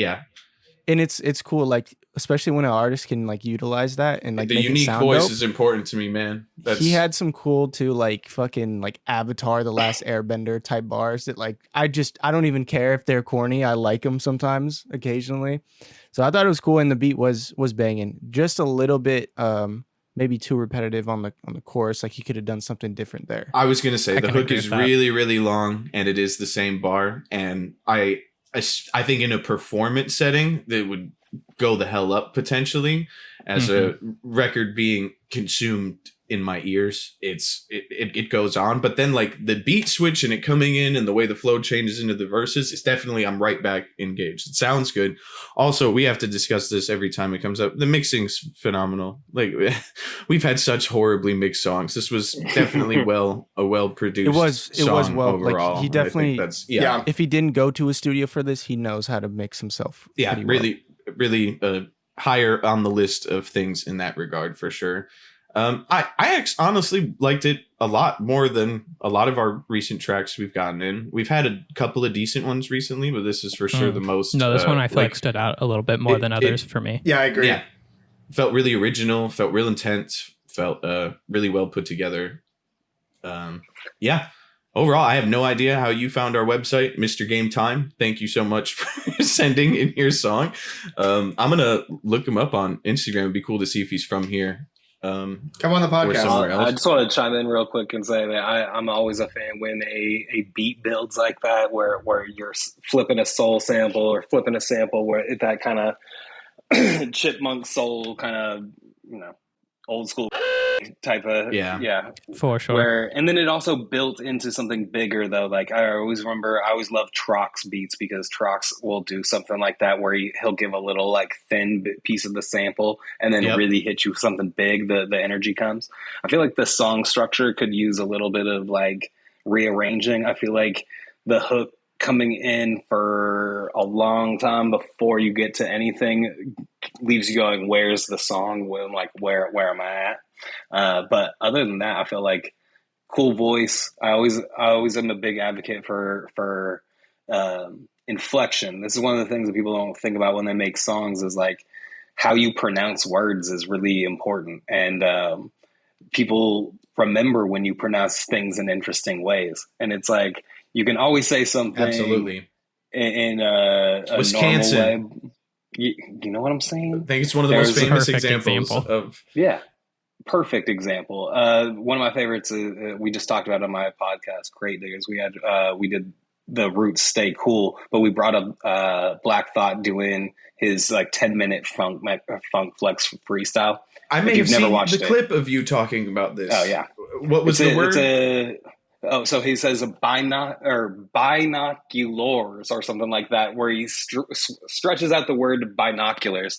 [SPEAKER 2] and it's cool. Like especially when an artist can like utilize that and like
[SPEAKER 1] the
[SPEAKER 2] make
[SPEAKER 1] unique
[SPEAKER 2] it sound
[SPEAKER 1] voice
[SPEAKER 2] dope.
[SPEAKER 1] is important to me, man.
[SPEAKER 2] He had some cool too, like fucking like Avatar, The Last Airbender type bars that like I don't even care if they're corny. I like them sometimes, occasionally. So I thought it was cool, and the beat was banging. Just a little bit maybe too repetitive on the chorus. Like he could have done something different there.
[SPEAKER 1] I was gonna say the hook is really, really long, and it is the same bar. And I think in a performance setting that would go the hell up potentially as a record being consumed in my ears. It goes on, but then like the beat switch and it coming in and the way the flow changes into the verses, it's definitely, I'm right back engaged. It sounds good. Also, we have to discuss this every time it comes up. The mixing's phenomenal. Like we've had such horribly mixed songs. This was definitely a well produced.
[SPEAKER 2] It was well
[SPEAKER 1] overall.
[SPEAKER 2] Like he definitely
[SPEAKER 1] if
[SPEAKER 2] he didn't go to a studio for this, he knows how to mix himself.
[SPEAKER 1] Yeah, really higher on the list of things in that regard for sure. I honestly liked it a lot more than a lot of our recent tracks we've gotten in. We've had a couple of decent ones recently, but this is for sure the most.
[SPEAKER 3] No, this one I feel like stood out a little bit more than others for me.
[SPEAKER 4] Yeah, I agree.
[SPEAKER 1] Yeah. Felt really original, felt real intense, felt really well put together. overall, I have no idea how you found our website, Mr. Game Time. Thank you so much for sending in your song. I'm going to look him up on Instagram. It'd be cool to see if he's from here.
[SPEAKER 4] Come on the podcast.
[SPEAKER 5] I just want to chime in real quick and say that I'm always a fan when a beat builds like that, where you're flipping a soul sample or flipping a sample where that kind of chipmunk soul kind of, old school type of
[SPEAKER 3] for sure.
[SPEAKER 5] And then it also built into something bigger though. Like I always love Trox beats, because Trox will do something like that where he'll give a little like thin piece of the sample and then really hit you with something big. The energy comes. I feel like the song structure could use a little bit of like rearranging. I feel like the hook coming in for a long time before you get to anything leaves you going, where's the song? Where am I at? But other than that, I feel like cool voice. I always am a big advocate for inflection. This is one of the things that people don't think about when they make songs, is like how you pronounce words is really important. And people remember when you pronounce things in interesting ways. And it's like, you can always say something
[SPEAKER 1] absolutely
[SPEAKER 5] in a normal way. You know what I'm saying?
[SPEAKER 1] I think it's one of the most famous examples of...
[SPEAKER 5] Yeah, perfect example. One of my favorites, we just talked about on my podcast, Crate Diggers. We did the Roots Stay Cool, but we brought up Black Thought doing his like 10-minute funk flex freestyle.
[SPEAKER 1] I may have seen the clip of you talking about this.
[SPEAKER 5] Oh, yeah.
[SPEAKER 1] What was the word?
[SPEAKER 5] So he says binoculars or something like that, where he stretches out the word binoculars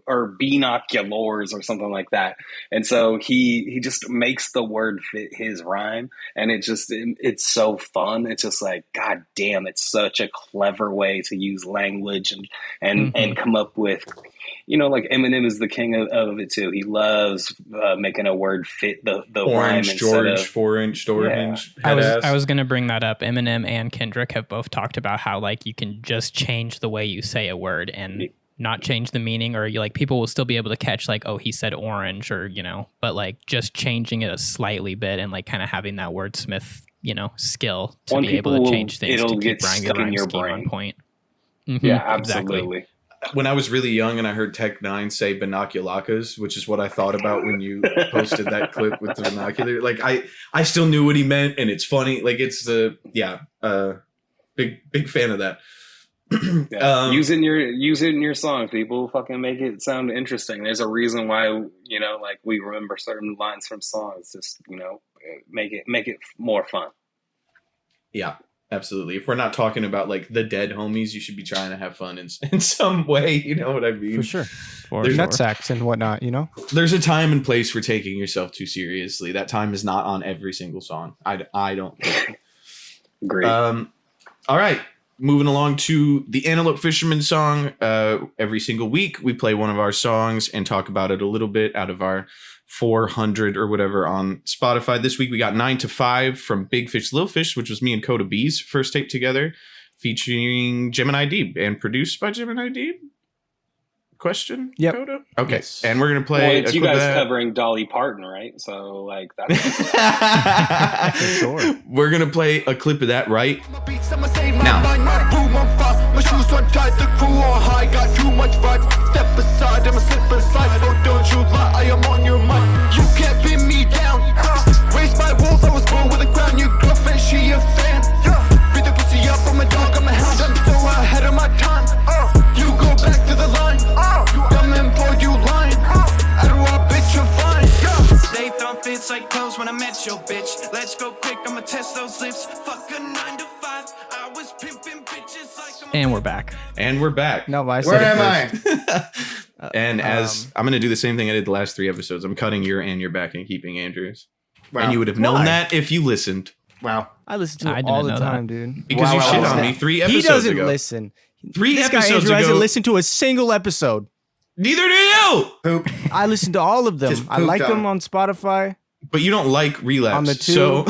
[SPEAKER 5] or binoculars or something like that. And so he just makes the word fit his rhyme. And it's so fun. It's just like, God damn, it's such a clever way to use language and come up with, like Eminem is the king of it too. He loves making a word fit the rhyme instead of
[SPEAKER 1] 4-inch orange.
[SPEAKER 3] I was going to bring that up. Eminem and Kendrick have both talked about how like you can just change the way you say a word and not change the meaning, or people will still be able to catch like, oh, he said orange, or but like just changing it a slightly bit and like kind of having that wordsmith skill to be able to change things to keep rhyme scheme on point.
[SPEAKER 5] Yeah, absolutely.
[SPEAKER 3] Exactly.
[SPEAKER 1] When I was really young and I heard Tech Nine say binoculacas, which is what I thought about when you posted that clip with the binocular, like I still knew what he meant, and it's funny. Like it's big fan of that.
[SPEAKER 5] Using your song, people fucking make it sound interesting. There's a reason why like we remember certain lines from songs. Just make it more fun.
[SPEAKER 1] Yeah. Absolutely. If we're not talking about like the dead homies, you should be trying to have fun in some way. You know what I mean?
[SPEAKER 2] For sure. There's nutsacks and whatnot,
[SPEAKER 1] There's a time and place for taking yourself too seriously. That time is not on every single song. I don't think.
[SPEAKER 5] Great.
[SPEAKER 1] All right. Moving along to the Antelope Fisherman song. Every single week we play one of our songs and talk about it a little bit out of our 400 or whatever on Spotify. This week we got 9 to 5 from Big Fish Little Fish, which was me and Coda B's first tape together, featuring Gemini Deeb and produced by Gemini Deeb. Question?
[SPEAKER 2] Yep.
[SPEAKER 1] Coda? Okay.
[SPEAKER 2] Yes.
[SPEAKER 1] And we're gonna play.
[SPEAKER 5] It's you guys covering Dolly Parton, right? So like that's
[SPEAKER 1] for sure. We're gonna play a clip of that right now.
[SPEAKER 6] My shoes untied, the crew on high, got too much vibes. Step aside, I'ma slip aside. Oh, don't you lie, I am on your mind. You can't pin me down. Raised by wolves, I was born with a crown. Your girlfriend, she a fan. Beat the pussy up, I'm a dog, I'm a hound. I'm so ahead of my time. You go back to the line. Dumb employed, you lying. Out of our bitch, you're fine. They throw fits like clothes when I met your bitch. Let's go quick, I'ma test those lips. Fuck a 9 to 5. I was pimping bitches like.
[SPEAKER 3] And we're back.
[SPEAKER 2] No,
[SPEAKER 4] where am I?
[SPEAKER 1] And as I'm going to do the same thing I did the last 3 episodes, I'm cutting your and your back and keeping Andrew's. Wow. And you would have known that if you listened.
[SPEAKER 4] Wow.
[SPEAKER 2] I listen to it all the time, dude.
[SPEAKER 1] Because you shit on me 3 episodes ago.
[SPEAKER 2] He doesn't listen.
[SPEAKER 1] 3
[SPEAKER 2] this
[SPEAKER 1] episodes
[SPEAKER 2] guy, Andrew,
[SPEAKER 1] ago.
[SPEAKER 2] hasn't listened to a single episode.
[SPEAKER 1] Neither do you.
[SPEAKER 4] Poop.
[SPEAKER 2] I listen to all of them. I like them on Spotify.
[SPEAKER 1] But you don't like Relapse.
[SPEAKER 2] On the 2.
[SPEAKER 1] So.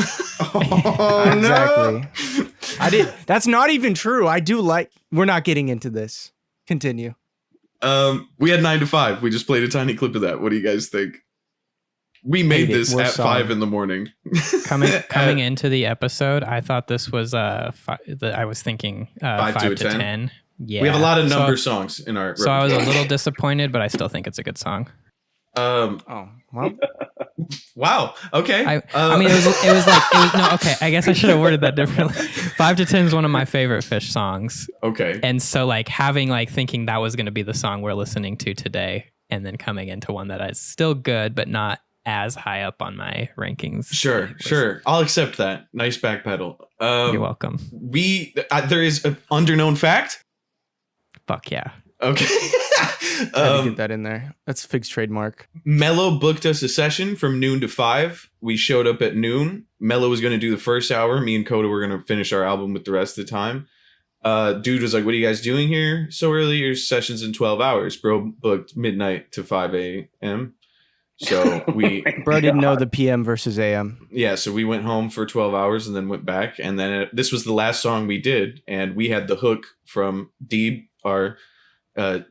[SPEAKER 4] Oh,
[SPEAKER 2] exactly.
[SPEAKER 4] No.
[SPEAKER 2] I did. That's not even true. I do like. We're not getting into this. Continue.
[SPEAKER 1] We had 9 to 5. We just played a tiny clip of that. What do you guys think? We made
[SPEAKER 2] Hate it.
[SPEAKER 1] this
[SPEAKER 2] Worst
[SPEAKER 1] at 5
[SPEAKER 2] song.
[SPEAKER 1] in the morning.
[SPEAKER 3] Coming into the episode, I thought this was I was thinking
[SPEAKER 1] 5
[SPEAKER 3] 5
[SPEAKER 1] to a
[SPEAKER 3] to
[SPEAKER 1] 10.
[SPEAKER 3] 10. Yeah.
[SPEAKER 1] We have a lot of number songs in our.
[SPEAKER 3] So I was a
[SPEAKER 1] repertoire.
[SPEAKER 3] little disappointed, but I still think it's a good song.
[SPEAKER 2] Oh, well,
[SPEAKER 1] Wow. Okay.
[SPEAKER 3] I mean, it was no. Okay, I guess I should have worded that differently. 5 to 10 is one of my favorite Fish songs,
[SPEAKER 1] okay.
[SPEAKER 3] and so thinking that was going to be the song we're listening to today, and then coming into one that is still good but not as high up on my rankings.
[SPEAKER 1] Sure. I'll accept that. Nice backpedal.
[SPEAKER 3] You're welcome.
[SPEAKER 1] There is an underknown fact.
[SPEAKER 3] Fuck yeah.
[SPEAKER 1] Okay.
[SPEAKER 2] had to get that in there. That's Fig's trademark.
[SPEAKER 1] Mello booked us a session from noon to 5. We showed up at noon. Mello was going to do the first hour. Me and Coda were going to finish our album with the rest of the time. Dude was like, what are you guys doing here so early? Your session's in 12 hours. Bro booked midnight to 5 a.m. So we...
[SPEAKER 2] Bro didn't know the PM versus AM.
[SPEAKER 1] Yeah, so we went home for 12 hours and then went back. And then this was the last song we did. And we had the hook from Deeb, our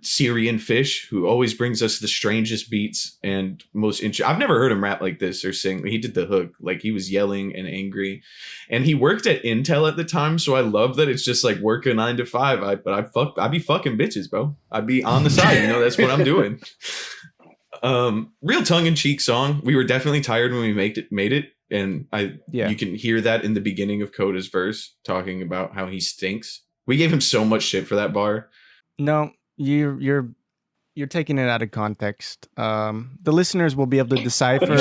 [SPEAKER 1] Syrian fish, who always brings us the strangest beats and most interesting. I've never heard him rap like this or sing. He did the hook. Like, he was yelling and angry. And he worked at Intel at the time. So I love that it's just like work a 9 to 5. I'd be fucking bitches, bro. I'd be on the side. That's what I'm doing. Real tongue-in-cheek song. We were definitely tired when we made it, and you can hear that in the beginning of Coda's verse talking about how he stinks. We gave him so much shit for that bar.
[SPEAKER 2] No, you're taking it out of context. The listeners will be able to decipher.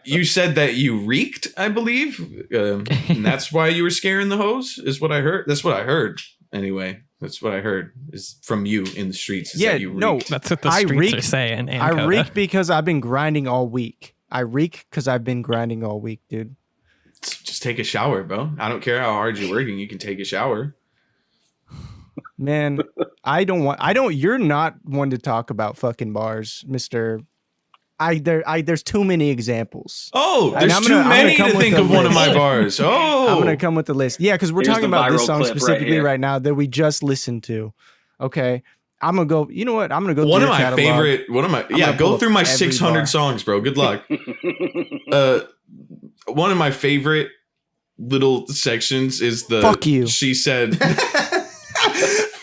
[SPEAKER 1] You said that you reeked, I believe, and that's why you were scaring the hoes. Is what I heard. That's what I heard. Anyway, that's what I heard is from you in the streets.
[SPEAKER 2] Yeah,
[SPEAKER 1] that you
[SPEAKER 2] no,
[SPEAKER 1] reeked.
[SPEAKER 3] That's what the streets are saying.
[SPEAKER 2] I reek because I've been grinding all week. Dude.
[SPEAKER 1] Just take a shower, bro. I don't care how hard you're working. You can take a shower.
[SPEAKER 2] Man, you're not one to talk about fucking bars, Mr. There's too many examples.
[SPEAKER 1] Oh, there's too many to think of one of my bars. Oh,
[SPEAKER 2] I'm gonna come with the list. Yeah, because we're
[SPEAKER 5] Here's
[SPEAKER 2] talking
[SPEAKER 5] the
[SPEAKER 2] about this
[SPEAKER 5] viral
[SPEAKER 2] song
[SPEAKER 5] clip
[SPEAKER 2] specifically
[SPEAKER 5] right
[SPEAKER 2] right now that we just listened to. Okay, I'm gonna go. You know what? I'm gonna go.
[SPEAKER 1] One
[SPEAKER 2] through
[SPEAKER 1] of
[SPEAKER 2] your
[SPEAKER 1] my
[SPEAKER 2] catalog.
[SPEAKER 1] favorite. Go through my 600 songs, bro. Good luck. One of my favorite little sections is the
[SPEAKER 2] Fuck you.
[SPEAKER 1] She said,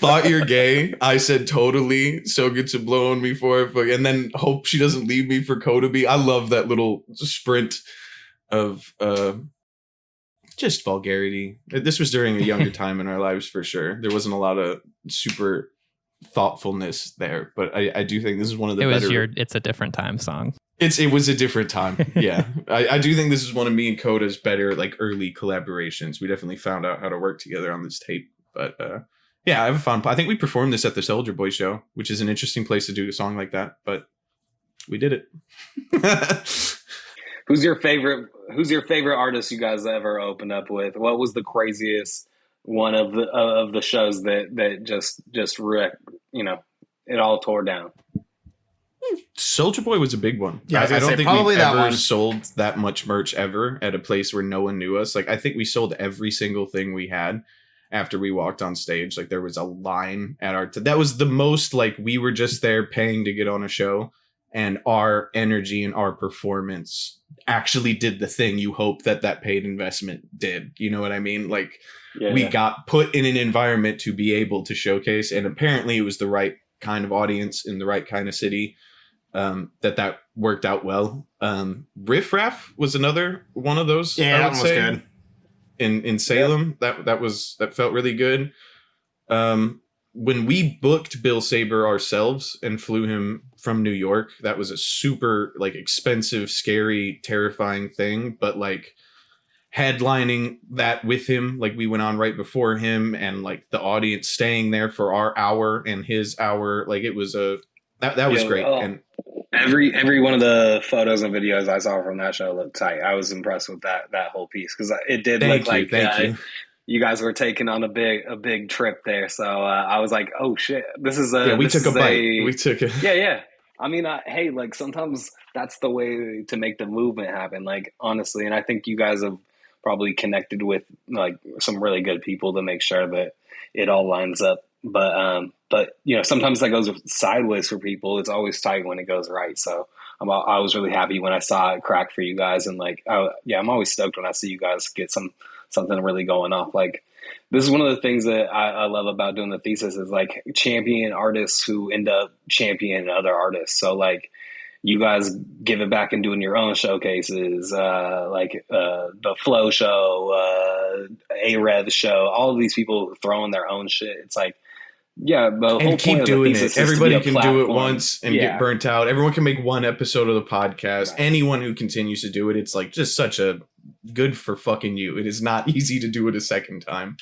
[SPEAKER 1] "Thought you're gay." I said, "Totally." So good to blow on me for it, and then hope she doesn't leave me for Coda B. I love that little sprint of just vulgarity. This was during a younger time in our lives for sure. There wasn't a lot of super thoughtfulness there, but I do think this is one of the better.
[SPEAKER 3] It's a different time song.
[SPEAKER 1] It was a different time. Yeah. I do think this is one of me and Coda's better like early collaborations. We definitely found out how to work together on this tape. But yeah, I have a fun. I think we performed this at the Soldier Boy show, which is an interesting place to do a song like that, but we did it.
[SPEAKER 5] Who's your favorite artist you guys ever opened up with? What was the craziest one of the shows that just wrecked, it all tore down?
[SPEAKER 1] Soldier Boy was a big one.
[SPEAKER 4] Yeah,
[SPEAKER 1] I don't think
[SPEAKER 4] probably
[SPEAKER 1] we
[SPEAKER 4] that
[SPEAKER 1] ever
[SPEAKER 4] one.
[SPEAKER 1] sold that much merch ever at a place where no one knew us. Like, I think we sold every single thing we had after we walked on stage. Like, there was a line at our that was the most like we were just there paying to get on a show, and our energy and our performance actually did the thing you hope that paid investment did. You know what I mean? Like, we got put in an environment to be able to showcase, and apparently it was the right kind of audience in the right kind of city. That worked out well. Riff Raff was another one of those.
[SPEAKER 4] Yeah, that one was good.
[SPEAKER 1] In Salem, that felt really good. When we booked Bill Saber ourselves and flew him from New York, that was a super like expensive, scary, terrifying thing. But like headlining that with him, like we went on right before him, and like the audience staying there for our hour and his hour, like it was that was great. And
[SPEAKER 5] every one of the photos and videos I saw from that show looked tight. I was impressed with that whole piece because it did look like you guys were taking on a big trip there. So I was like, oh shit, this is a
[SPEAKER 1] we took a bite. We took it.
[SPEAKER 5] Yeah. I mean, hey, like sometimes that's the way to make the movement happen. Like honestly, and I think you guys have probably connected with like some really good people to make sure that it all lines up. But sometimes that goes sideways for people. It's always tight when it goes right. So I was really happy when I saw it crack for you guys. And like, I'm always stoked when I see you guys get something really going off. Like, this is one of the things that I love about doing the Thesis is like champion artists who end up championing other artists. So like, you guys give it back and doing your own showcases, the Flow Show, A-Rev Show, all of these people throwing their own shit. It's like, yeah, the whole
[SPEAKER 1] and keep
[SPEAKER 5] point
[SPEAKER 1] doing
[SPEAKER 5] of the Thesis
[SPEAKER 1] it. Everybody can do it
[SPEAKER 5] platform.
[SPEAKER 1] once and get burnt out. Everyone can make one episode of the podcast. Right. Anyone who continues to do it, it's like just such a good for fucking you. It is not easy to do it a second time.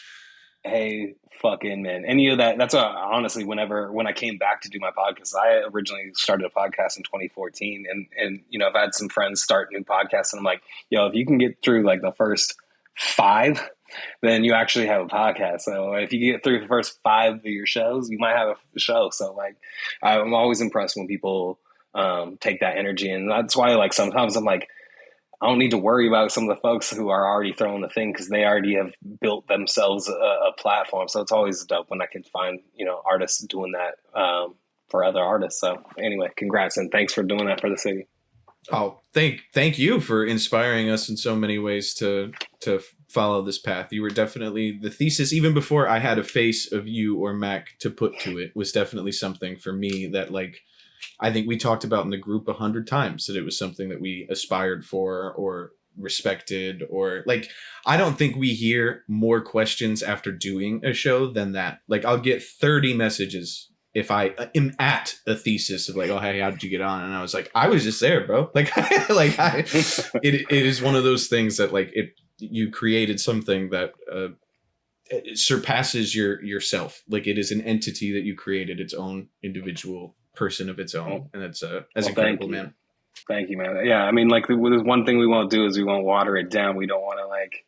[SPEAKER 5] Hey, fucking man. Any of that. That's honestly, when I came back to do my podcast, I originally started a podcast in 2014. And, you know, I've had some friends start new podcasts and I'm like, yo, if you can get through like the first 5, then you actually have a podcast. So if you get through the first 5 of your shows, you might have a show. So like, I'm always impressed when people take that energy. And that's why like sometimes I'm like, I don't need to worry about some of the folks who are already throwing the thing because they already have built themselves a platform. So it's always dope when I can find, you know, artists doing that for other artists. So anyway, congrats and thanks for doing that for the city.
[SPEAKER 1] Oh, thank you for inspiring us in so many ways to follow this path. You were definitely the Thesis, even before I had a face of you or Mac to put to it, was definitely something for me that like, I think we talked about in the group 100 times that it was something that we aspired for or respected, or like, I don't think we hear more questions after doing a show than that. Like I'll get 30 messages if I am at a Thesis of like, oh, hey, how did you get on? And I was like, I was just there, bro. Like, it is one of those things that like you created something that it surpasses yourself. Like it is an entity that you created, its own individual person of its own, and that's incredible, man.
[SPEAKER 5] Thank you, man. Yeah, I mean, like there's one thing we won't do is we won't water it down. We don't want to like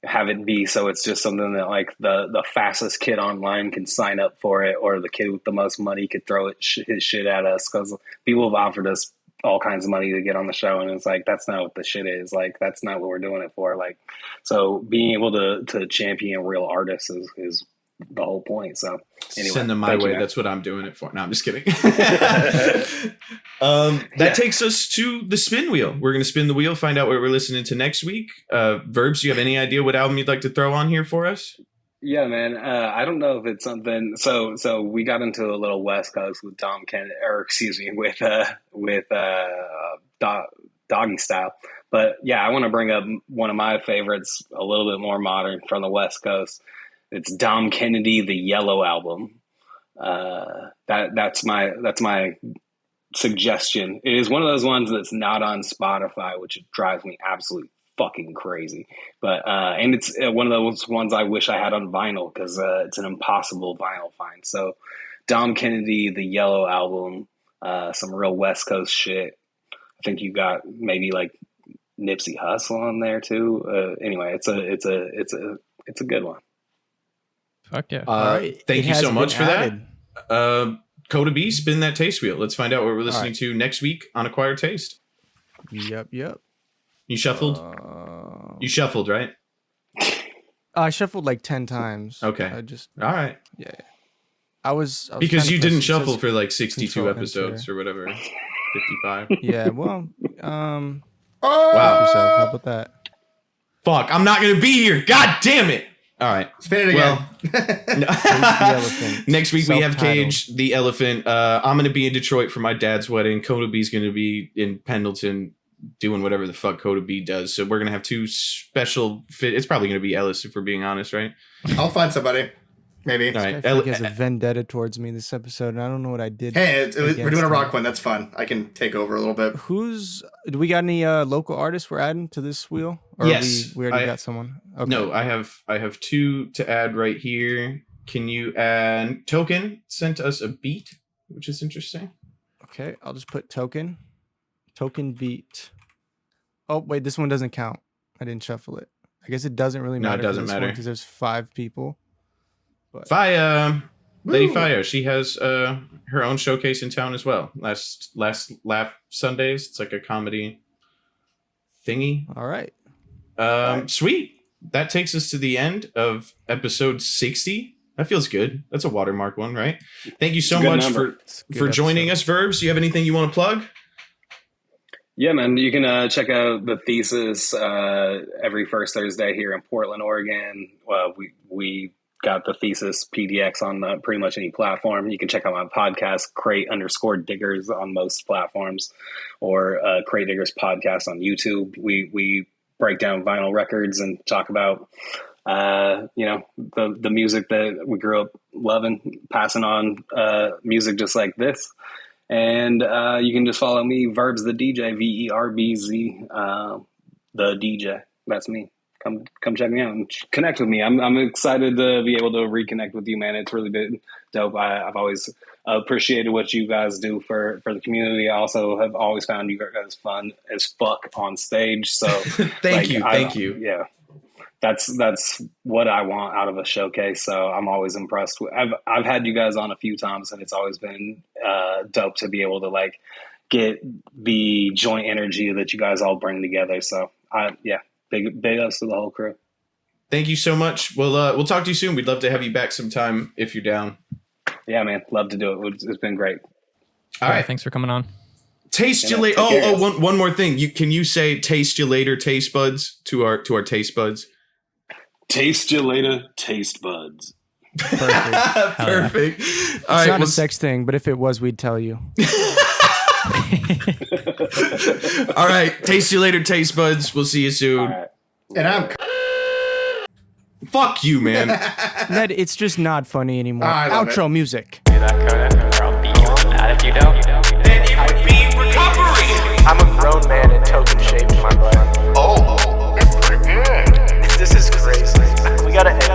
[SPEAKER 5] have it be so it's just something that like the fastest kid online can sign up for it, or the kid with the most money could throw his shit at us, because people have offered us all kinds of money to get on the show, and it's like that's not what the shit is. Like that's not what we're doing it for. Like, so being able to champion real artists is the whole point. So anyway,
[SPEAKER 1] send them my way. That's what I'm doing it for. No, I'm just kidding. That takes us to the spin wheel. We're going to spin the wheel, find out what we're listening to next week. Verbz, do you have any idea what album you'd like to throw on here for us?
[SPEAKER 5] Yeah, man. I don't know if it's something. So we got into a little West Coast with with Doggystyle. But yeah, I want to bring up one of my favorites, a little bit more modern from the West Coast. It's Dom Kennedy, the Yellow Album. That's my suggestion. It is one of those ones that's not on Spotify, which drives me absolutely fucking crazy. But and it's one of those ones I wish I had on vinyl, because it's an impossible vinyl find. So Dom Kennedy, the Yellow Album, some real West Coast shit. I think you got maybe like Nipsey Hussle on there too. Anyway, it's a good one.
[SPEAKER 3] Fuck yeah.
[SPEAKER 1] Thank you so much for that. Coda B, spin that taste wheel. Let's find out what we're listening to next week on Acquired Taste.
[SPEAKER 2] Yep.
[SPEAKER 1] You shuffled? You shuffled, right?
[SPEAKER 2] I shuffled like 10 times.
[SPEAKER 1] Okay. All right.
[SPEAKER 2] Yeah. I was
[SPEAKER 1] because you didn't shuffle for like 62 episodes or whatever. 55.
[SPEAKER 2] Yeah, well,
[SPEAKER 1] wow.
[SPEAKER 2] Yourself. How about that?
[SPEAKER 1] Fuck, I'm not going to be here. God damn it. All right.
[SPEAKER 4] Spin it again.
[SPEAKER 1] Well, next week we have Cage the Elephant. I'm going to be in Detroit for my dad's wedding. Coda B's going to be in Pendleton doing whatever the fuck Coda B does. So we're going to have 2 special It's probably going to be Ellis, if we're being honest, right?
[SPEAKER 4] I'll find somebody. Maybe.
[SPEAKER 2] All right. He has a vendetta towards me this episode, and I don't know what I did.
[SPEAKER 4] Hey, we're doing a rock one. That's fun. I can take over a little bit.
[SPEAKER 2] Do we got any local artists we're adding to this wheel? Or
[SPEAKER 1] yes.
[SPEAKER 2] We already got someone. Okay.
[SPEAKER 1] No, I have 2 to add right here. Can you add Token sent us a beat, which is interesting.
[SPEAKER 2] Okay, I'll just put Token beat. Oh, wait, this one doesn't count. I didn't shuffle it. I guess it doesn't really matter.
[SPEAKER 1] No, it doesn't matter
[SPEAKER 2] because there's 5 people. But...
[SPEAKER 1] Lady Fio, she has her own showcase in town as well. Last Laugh Sundays. It's like a comedy thingy.
[SPEAKER 2] All right.
[SPEAKER 1] Sweet. That takes us to the end of episode 60. That feels good. That's a watermark one, right? Thank you so much for joining us, Verbz. Do you have anything you want to plug?
[SPEAKER 5] Yeah, man. You can check out the Thesis every first Thursday here in Portland, Oregon. We got the Thesis PDX on pretty much any platform. You can check out my podcast, Crate_Diggers, on most platforms, or Crate Diggers podcast on YouTube. We break down vinyl records and talk about the music that we grew up loving, passing on music just like this. And you can just follow me, Verbz the DJ, VERBZ, the DJ. That's me. Come check me out and connect with me. I'm excited to be able to reconnect with you, man. It's really been dope. I've always appreciated what you guys do for the community. I also have always found you guys fun as fuck on stage. So
[SPEAKER 1] thank you.
[SPEAKER 5] Yeah. That's what I want out of a showcase. So I'm always impressed. I've had you guys on a few times, and it's always been dope to be able to like get the joint energy that you guys all bring together. So big ups to the whole crew.
[SPEAKER 1] Thank you so much. We'll talk to you soon. We'd love to have you back sometime if you're down.
[SPEAKER 5] Yeah, man, love to do it. It's been great.
[SPEAKER 1] All right,
[SPEAKER 3] thanks for coming on.
[SPEAKER 1] Taste you later. One more thing. Can you say taste you later, taste buds to our taste buds?
[SPEAKER 5] Taste you later, taste buds.
[SPEAKER 2] Perfect.
[SPEAKER 1] Perfect.
[SPEAKER 2] It's
[SPEAKER 1] All right,
[SPEAKER 2] not a sex thing, but if it was, we'd tell you.
[SPEAKER 1] All right, taste you later, taste buds. We'll see you soon.
[SPEAKER 4] Right. And I'm.
[SPEAKER 1] Fuck you, man.
[SPEAKER 2] Ned, it's just not funny anymore. Outro music.
[SPEAKER 7] Do that, Conan, or I'll beat you on that if you don't. Then it would be recovery. I'm a grown man in token shape, my boy. Oh, it's pretty good. This is crazy. We gotta end